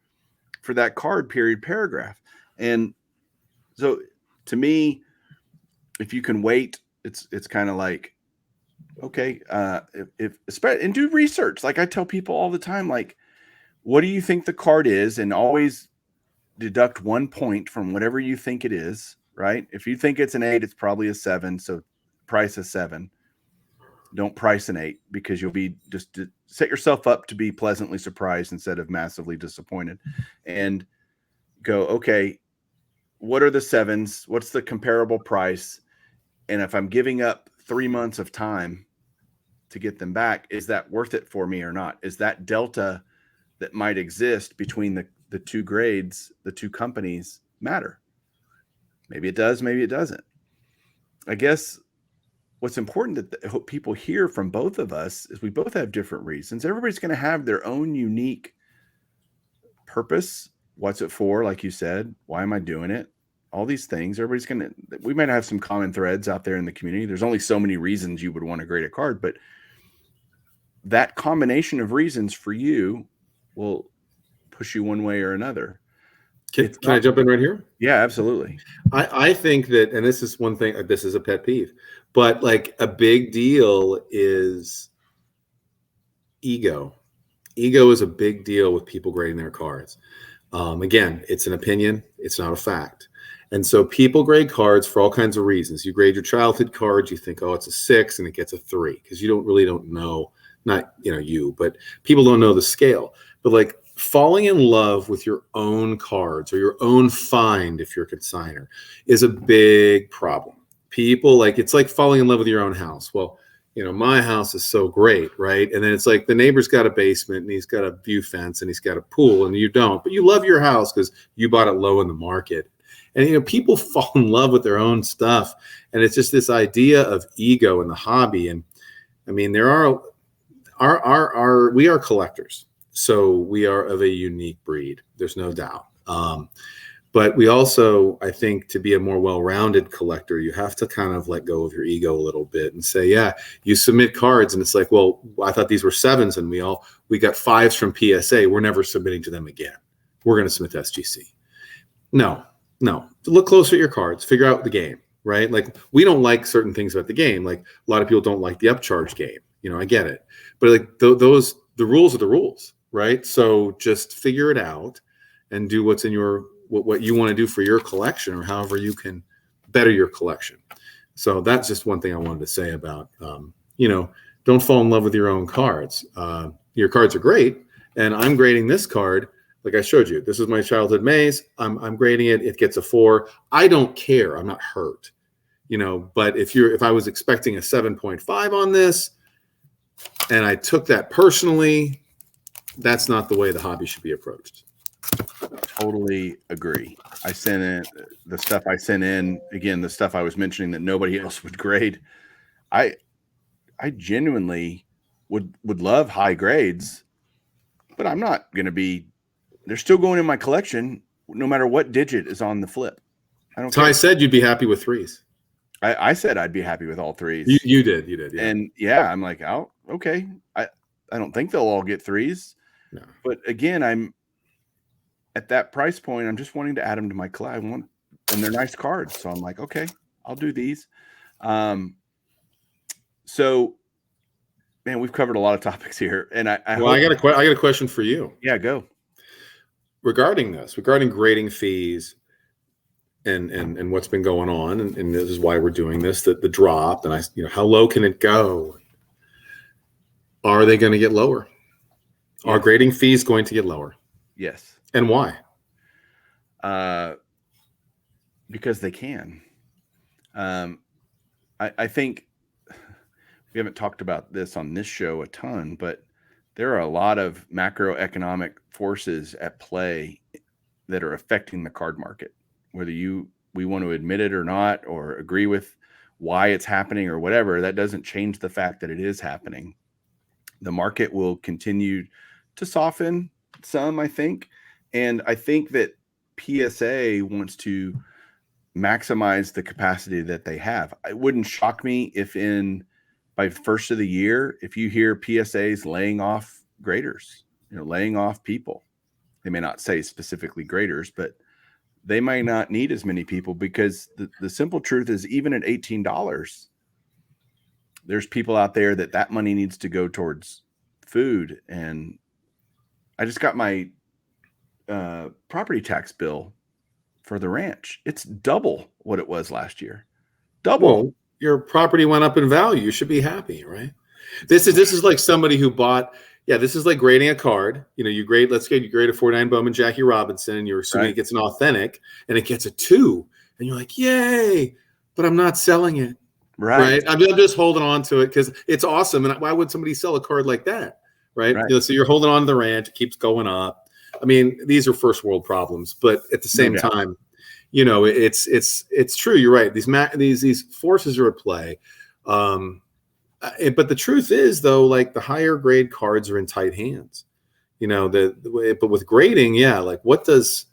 for that card period paragraph. And so to me, if you can wait, it's kind of like, okay, and do research. Like I tell people all the time, like, what do you think the card is? And always deduct 1 point from whatever you think it is, right? If you think it's an 8, it's probably a 7. So price a 7. Don't price an 8 because you'll be just set yourself up to be pleasantly surprised instead of massively disappointed. And go, okay, what are the 7s? What's the comparable price? And if I'm giving up 3 months of time to get them back, is that worth it for me or not? Is that delta that might exist between the two grades, the two companies matter. Maybe it does, maybe it doesn't. I guess what's important that hope people hear from both of us is we both have different reasons. Everybody's going to have their own unique purpose. What's it for? Like you said, why am I doing it? All these things. We might have some common threads out there in the community. There's only so many reasons you would want to grade a card, but that combination of reasons for you will push you one way or another. Can I jump in right here? Yeah, absolutely. I think that, and this is one thing, this is a pet peeve, but like a big deal is ego. Ego is a big deal with people grading their cards. Again, it's an opinion. It's not a fact. And so people grade cards for all kinds of reasons. You grade your childhood cards, you think, oh, it's a 6 and it gets a 3 because you don't know, not you, but people don't know the scale. But like falling in love with your own cards or your own find, if you're a consigner, is a big problem. People it's like falling in love with your own house. Well, my house is so great, right? And then it's like the neighbor's got a basement and he's got a view fence and he's got a pool and you don't, but you love your house because you bought it low in the market. And, people fall in love with their own stuff. And it's just this idea of ego in the hobby. And I mean, we are collectors. So we are of a unique breed. There's no doubt. But we also, I think, to be a more well-rounded collector, you have to kind of let go of your ego a little bit and say, yeah, you submit cards and it's like, well, I thought these were 7s and we got 5s from PSA. We're never submitting to them again. We're going to submit to SGC. No. Look closer at your cards. Figure out the game, right? Like we don't like certain things about the game. Like a lot of people don't like the upcharge game. I get it. But like the rules are the rules, right? So just figure it out and do what's in what you want to do for your collection or however you can better your collection. So that's just one thing I wanted to say about, don't fall in love with your own cards. Your cards are great. And I'm grading this card. Like I showed you, this is my childhood maze. I'm grading it. It gets a 4. I don't care. I'm not hurt, but if I was expecting a 7.5 on this and I took that personally, that's not the way the hobby should be approached. Totally agree. I sent in the stuff I sent in, again, the stuff I was mentioning that nobody else would grade. I genuinely would love high grades, but I'm not going to be, they're still going in my collection no matter what digit is on the flip. I don't care. I said you'd be happy with 3s. I said I'd be happy with all 3s. You did. Yeah. And yeah, I'm like, oh, okay. I don't think they'll all get 3s. No. But again, I'm at that price point, I'm just wanting to add them to my collection. And they're nice cards. So I'm like, okay, I'll do these. So man, we've covered a lot of topics here. And I got a question for you. Yeah, go. Regarding grading fees and what's been going on, and this is why we're doing this, the drop, and how low can it go? Are they going to get lower? Are grading fees going to get lower? Yes. And why? Because they can. I think we haven't talked about this on this show a ton, but there are a lot of macroeconomic forces at play that are affecting the card market, whether we want to admit it or not, or agree with why it's happening or whatever. That doesn't change the fact that it is happening. The market will continue to soften some, I think. And I think that PSA wants to maximize the capacity that they have. It wouldn't shock me if by first of the year, if you hear PSAs laying off graders, laying off people. They may not say specifically graders, but they might not need as many people, because the simple truth is, even at $18, there's people out there that money needs to go towards food. And I just got my property tax bill for the ranch. It's double what it was last year. Double. Well, your property went up in value. You should be happy, right? This is like somebody who bought. Yeah, this is like grading a card. You grade. Let's say you grade a 49 Bowman Jackie Robinson, and you're assuming it gets an authentic, and it gets a 2, and you're like, yay! But I'm not selling it. Right? I'm just holding on to it because it's awesome. And why would somebody sell a card like that? Right? So you're holding on to the ranch. It keeps going up. I mean, these are first world problems, but at the same time, it's true. You're right. These forces are at play. But the truth is, though, like the higher grade cards are in tight hands. But with grading, like what does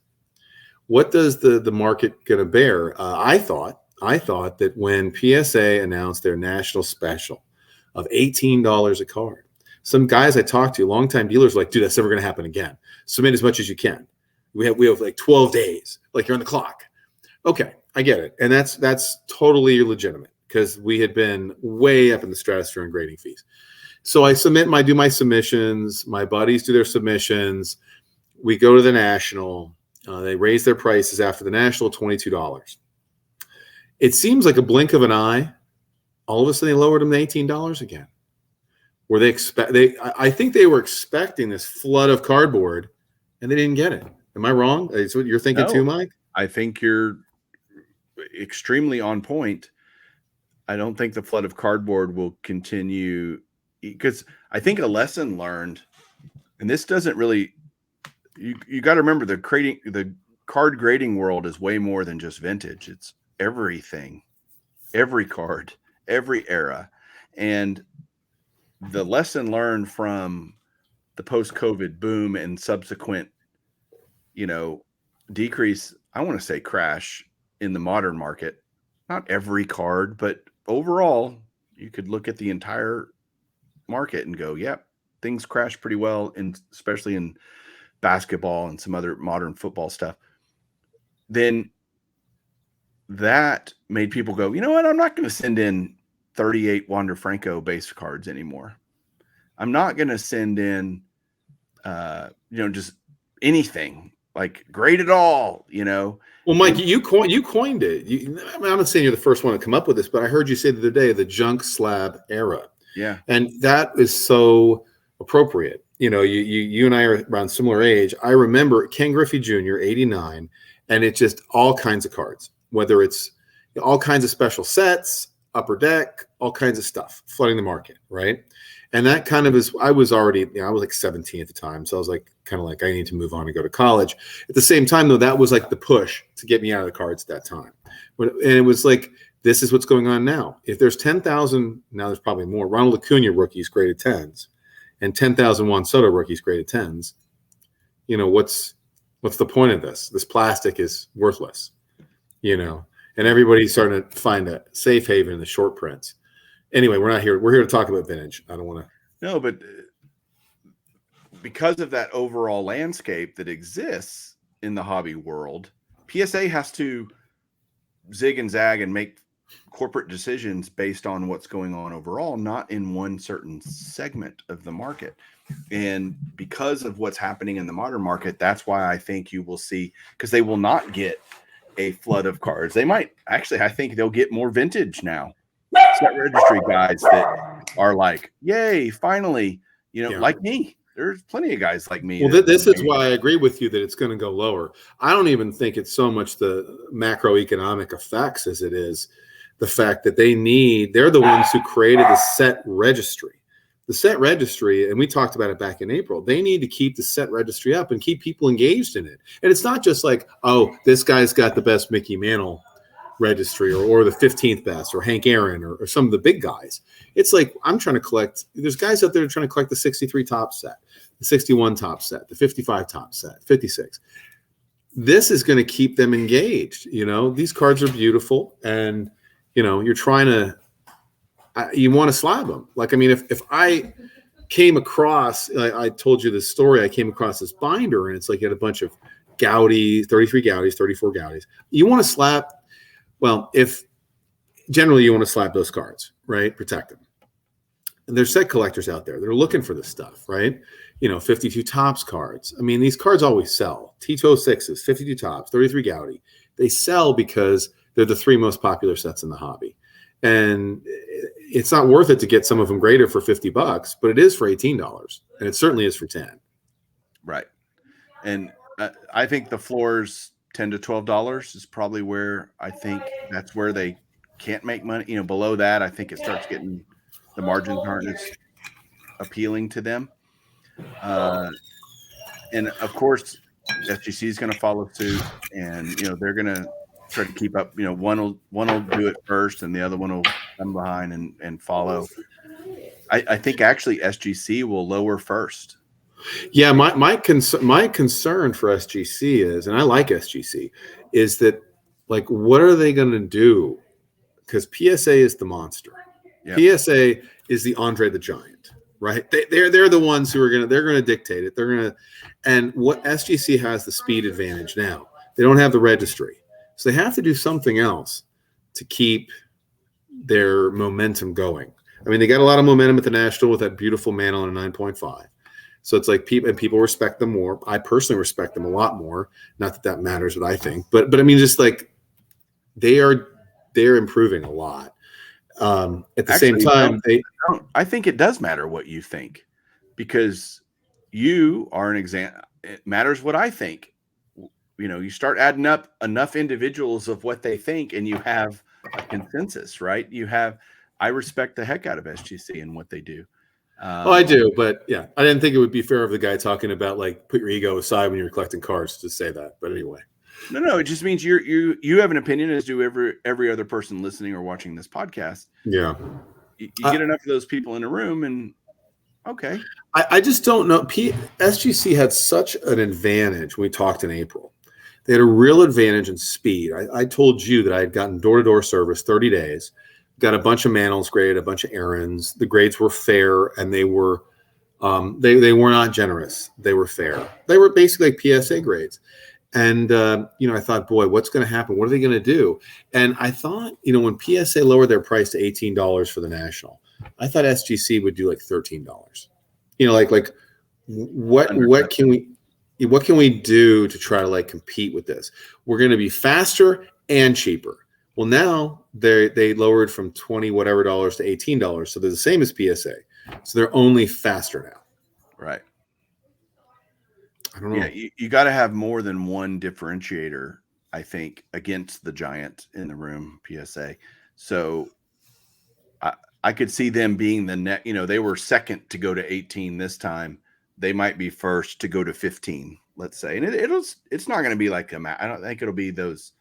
the market going to bear? I thought that when PSA announced their national special of $18 a card, some guys I talked to, longtime dealers, were like, dude, that's never going to happen again. Submit as much as you can. We have like 12 days, like you're on the clock. Okay, I get it, and that's totally legitimate because we had been way up in the stratosphere on grading fees. So I do my submissions. My buddies do their submissions. We go to the national. They raise their prices after the national, $22. It seems like a blink of an eye. All of a sudden, they lowered them to $18 again. I think they were expecting this flood of cardboard, and they didn't get it. Am I wrong? Is what you're thinking too, Mike? I think you're extremely on point. I don't think the flood of cardboard will continue because I think a lesson learned, and this doesn't really. You got to remember the card grading world is way more than just vintage. It's everything, every card, every era, and the lesson learned from the post-COVID boom and subsequent, decrease, I want to say crash in the modern market, not every card, but overall, you could look at the entire market and go, yep, things crashed pretty well, and especially in basketball and some other modern football stuff. Then that made people go, you know what? I'm not going to send in 38 Wander Franco base cards anymore. I'm not going to send in, just anything like grade it all, Well, Mike, you coined it. I'm not saying you're the first one to come up with this, but I heard you say the other day, the junk slab era. Yeah. And that is so appropriate. You and I are around similar age. I remember Ken Griffey Jr., 89, and it's just all kinds of cards, whether it's all kinds of special sets, upper deck, all kinds of stuff flooding the market, right? And that kind of I was like 17 at the time. So I was kind of like, I need to move on and go to college. At the same time, though, that was like the push to get me out of the cards at that time. And it was like, this is what's going on now. If there's 10,000, now there's probably more. Ronald Acuna rookies graded 10s and 10,000 Juan Soto rookies graded 10s. What's the point of this? This plastic is worthless, and everybody's starting to find a safe haven in the short prints. Anyway, we're not here. We're here to talk about vintage. I don't want to. No, but because of that overall landscape that exists in the hobby world, PSA has to zig and zag and make corporate decisions based on what's going on overall, not in one certain segment of the market. And because of what's happening in the modern market, that's why I think you will see, because they will not get a flood of cards. They might actually, I think they'll get more vintage now. Set registry guys that are like, yay, finally, like me. There's plenty of guys like me. Well, this is why I agree with you that it's going to go lower. I don't even think it's so much the macroeconomic effects as it is the fact that they're the ones who created the set registry. The set registry, and we talked about it back in April, they need to keep the set registry up and keep people engaged in it. And it's not just like, oh, this guy's got the best Mickey Mantle registry or the 15th best or Hank Aaron or some of the big guys. It's like, I'm trying to collect, there's guys out there trying to collect the 63 top set, the 61 top set, the 55 top set, 56. This is going to keep them engaged. These cards are beautiful, and you're trying to, you want to slab them. Like, I mean, if I came across, I told you this story, I came across this binder and it's like, you had a bunch of Gaudies, 33 Gaudies, 34 Gaudies. You want to slap, well, if generally you want to slap those cards, right? Protect them. And there's set collectors out there. They're looking for this stuff, right? 52 tops cards. I mean, these cards always sell. T206s, 52 tops, 33 Gaudi. They sell because they're the three most popular sets in the hobby. And it's not worth it to get some of them graded for $50, but it is for $18, and it certainly is for 10. Right. And I think the floors $10 to $12 is probably where I think that's where they can't make money. Below that, I think it starts getting, the margins aren't as appealing to them. And of course, SGC is going to follow suit, and they're going to try to keep up. One will do it first, and the other one will come behind and follow. I think actually SGC will lower first. Yeah, my concern for SGC is, and I like SGC, is that like what are they going to do? Because PSA is the monster. Yep. PSA is the Andre the Giant, right? They're the ones who are they're gonna dictate it. And what SGC has the speed advantage now. They don't have the registry, so they have to do something else to keep their momentum going. I mean, they got a lot of momentum at the National with that beautiful mantle on a 9.5. So it's like people respect them more. I personally respect them a lot more. Not that matters what I think, but I mean, just like they're improving a lot. At the same time, I think it does matter what you think, because you are an example. It matters what I think. You start adding up enough individuals of what they think, and you have a consensus, right? I respect the heck out of SGC and what they do. I do, but yeah, I didn't think it would be fair of the guy talking about like put your ego aside when you're collecting cards to say that. But anyway. No, it just means you have an opinion, as do every other person listening or watching this podcast. Yeah. You get enough of those people in a room, and okay. I just don't know. SGC had such an advantage when we talked in April. They had a real advantage in speed. I told you that I had gotten door-to-door service 30 days, got a bunch of mantles graded, a bunch of errands. The grades were fair, and they were they were not generous. They were fair. They were basically like PSA grades. And, I thought, boy, what's going to happen? What are they going to do? And I thought, when PSA lowered their price to $18 for the National, I thought SGC would do like $13. What can we do to try to like compete with this? We're going to be faster and cheaper. Well, now they lowered from 20 whatever dollars to $18. So they're the same as PSA. So they're only faster now. Right. I don't know. Yeah, you got to have more than one differentiator, I think, against the giant in the room, PSA. So I could see them being the net. They were second to go to 18 this time. They might be first to go to 15, let's say. And it's not going to be like I don't think it'll be those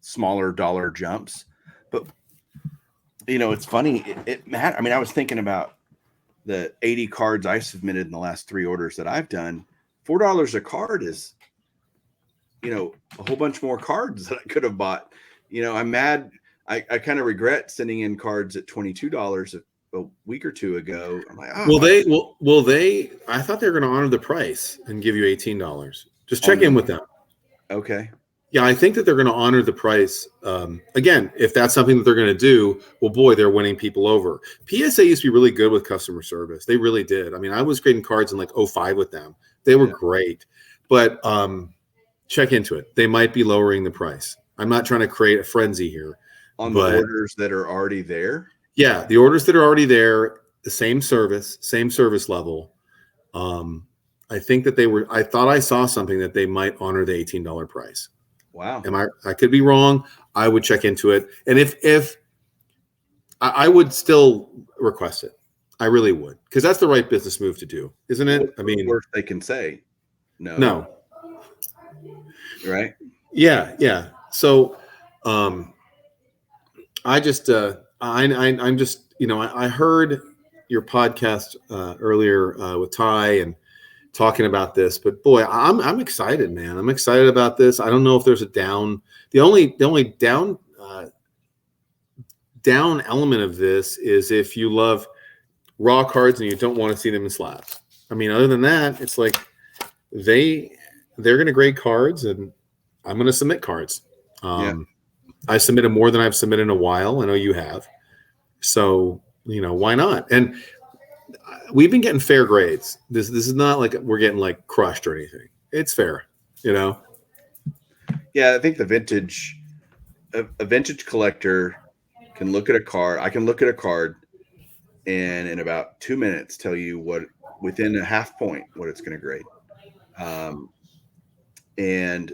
smaller dollar jumps. But it's funny. I mean, I was thinking about the 80 cards I submitted in the last 3 orders that I've done. $4 a card is, a whole bunch more cards that I could have bought. I'm mad. I kind of regret sending in cards at $22 a week or two ago. I'm like, I thought they were going to honor the price and give you $18. Just check in with them. Okay. Yeah, I think that they're going to honor the price. Again, if that's something that they're going to do, well, boy, they're winning people over. PSA used to be really good with customer service. They really did. I mean, I was grading cards in like 05 with them. They were great. But check into it. They might be lowering the price. I'm not trying to create a frenzy here. On the orders that are already there? Yeah, the orders that are already there, the same service level. I think that I thought I saw something that they might honor the $18 price. Wow. I could be wrong. I would check into it. And if I would still request it. I really would. Because that's the right business move to do, isn't it? What's the worst they can say? No. Right? Yeah. So I just I'm just I heard your podcast earlier with Ty and talking about this, but boy, I'm excited, man. I'm excited about this. I don't know if there's a down. The only down element of this is if you love raw cards and you don't want to see them in slabs. I mean, other than that, it's like they're going to grade cards, and I'm going to submit cards. I submitted more than I've submitted in a while. I know you have. So, why not? And we've been getting fair grades. This is not like we're getting like crushed or anything. It's fair, Yeah, I think a vintage collector can look at a card. I can look at a card and in about 2 minutes tell you what, within a half point, what it's going to grade. And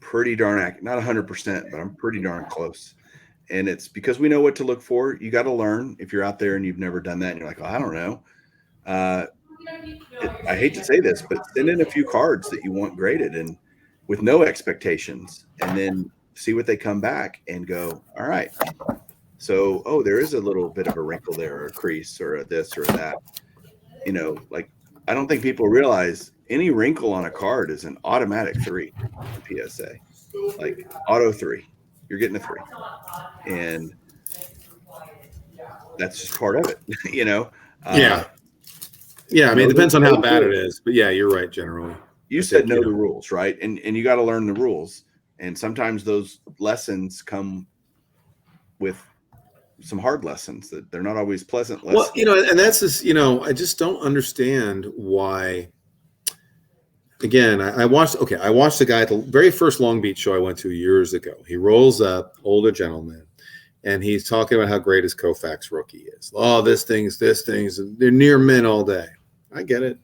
pretty darn accurate, not 100%, but I'm pretty darn close. And it's because we know what to look for. You got to learn if you're out there and you've never done that and you're like, well, I don't know. I hate to say this, but send in a few cards that you want graded and with no expectations, and then see what they come back and go, all right. So, oh, there is a little bit of a wrinkle there, or a crease, or a this or that. Like I don't think people realize any wrinkle on a card is an automatic 3 in PSA. Like auto 3. You're getting a 3. And that's just part of it, Yeah. I mean, it depends on how bad it is, but yeah, you're right. Generally, you said know the rules, right? And you got to learn the rules. And sometimes those lessons come with some hard lessons that they're not always pleasant lessons. Well, and that's just, I just don't understand why. Again, I watched the guy at the very first Long Beach show I went to years ago. He rolls up, older gentleman, and he's talking about how great his Koufax rookie is. Oh, this thing's, they're near mint all day. I get it.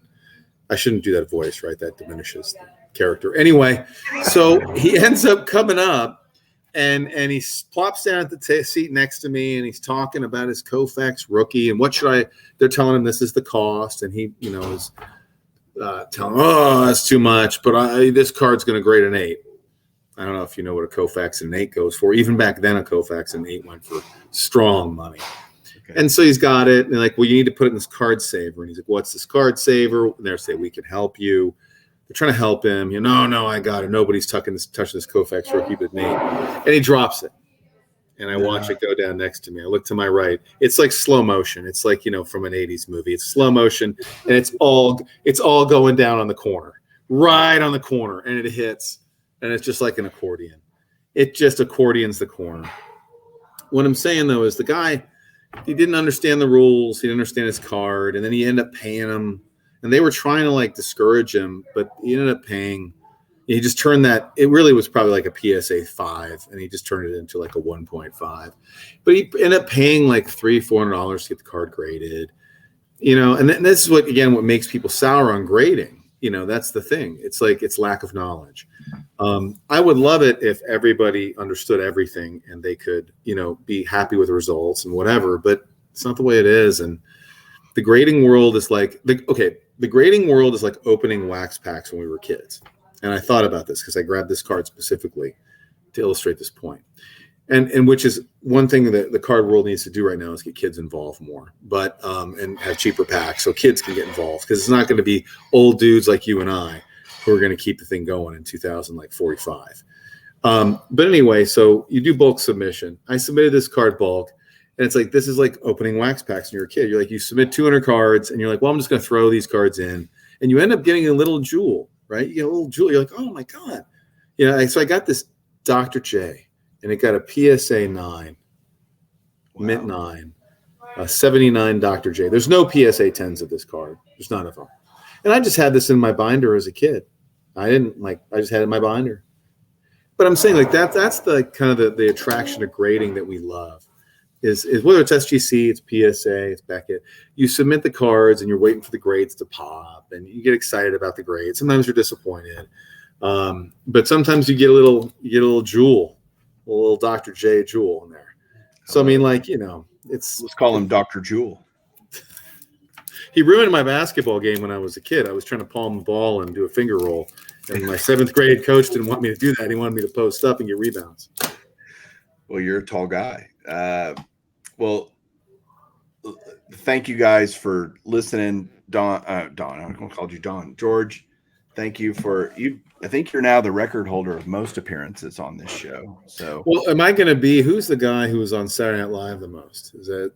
I shouldn't do that voice, right? That diminishes the character. Anyway, so he ends up coming up and he plops down at the seat next to me and he's talking about his Koufax rookie and they're telling him this is the cost. And he, is telling him, oh, that's too much, but this card's going to grade an 8. I don't know if you know what a Koufax and an 8 goes for. Even back then, a Koufax and an 8 went for strong money. Okay. And so he's got it. And they're like, well, you need to put it in this card saver. And he's like, what's this card saver? And they're saying, we can help you. They're trying to help him. No, I got it. Nobody's touching this Koufax rookie but Nate. And he drops it. And I watch it go down next to me. I look to my right. It's like slow motion. It's like, from an 80s movie. It's slow motion. And it's all going down on the corner. Right on the corner. And it hits. And it's just like an accordion. It just accordions the corner. What I'm saying, though, is the guy, he didn't understand the rules. He didn't understand his card. And then he ended up paying him. And they were trying to, discourage him. But he ended up paying. He just turned that. It really was probably like a PSA 5. And he just turned it into like a 1.5. But he ended up paying like $300-$400 to get the card graded. And this is what makes people sour on grading. That's the thing. It's like it's lack of knowledge. I would love it if everybody understood everything and they could, be happy with the results and whatever, but it's not the way it is. And the grading world is like, the grading world is like opening wax packs when we were kids. And I thought about this because I grabbed this card specifically to illustrate this point. And which is one thing that the card world needs to do right now is get kids involved more, but and have cheaper packs so kids can get involved, because it's not going to be old dudes like you and I who are going to keep the thing going in 2045. But anyway, so you do bulk submission. I submitted this card bulk, and it's like this is like opening wax packs when you're a kid. You're like, you submit 200 cards, and you're like, well, I'm just going to throw these cards in, and you end up getting a little jewel, right? You get a little jewel. You're like, oh my god, so I got this Dr. J. And it got a PSA 9, mint 9, 79 Dr. J. There's no PSA 10s of this card. There's none of them. And I just had this in my binder as a kid. I just had it in my binder. But I'm saying that's the kind of the attraction of grading that we love is whether it's SGC, it's PSA, it's Beckett. You submit the cards and you're waiting for the grades to pop and you get excited about the grades. Sometimes you're disappointed. But sometimes you get a little jewel. A little Dr. J Jewel in there. So, I mean, let's call him Dr. Jewel. He ruined my basketball game when I was a kid. I was trying to palm the ball and do a finger roll. And my 7th grade coach didn't want me to do that. He wanted me to post up and get rebounds. Well, you're a tall guy. Well, thank you guys for listening. Don, I'm going to call you Don. George, thank you for you. I think you're now the record holder of most appearances on this show. So, well, am I going to be? Who's the guy who was on Saturday Night Live the most? Is it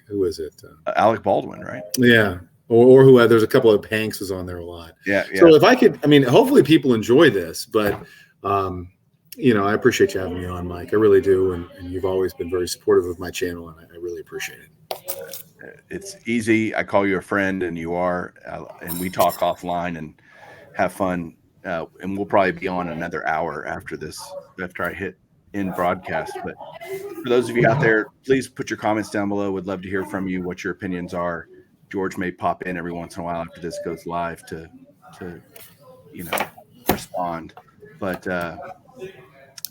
who is it? Alec Baldwin, right? Yeah, or who? There's a couple of Hanks was on there a lot. Yeah. So if I could, hopefully people enjoy this, but I appreciate you having me on, Mike. I really do, and you've always been very supportive of my channel, and I really appreciate it. It's easy. I call you a friend, and you are, and we talk offline and have fun. And we'll probably be on another hour after I hit end broadcast. But for those of you out there, please put your comments down below. Would love to hear from you, what your opinions are. George may pop in every once in a while after this goes live to respond. But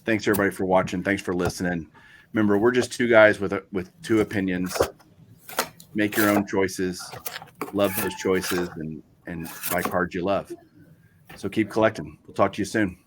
thanks everybody for watching. Thanks for listening. Remember, we're just two guys with two opinions. make your own choices, love those choices, and buy cards you love. So keep collecting. We'll talk to you soon.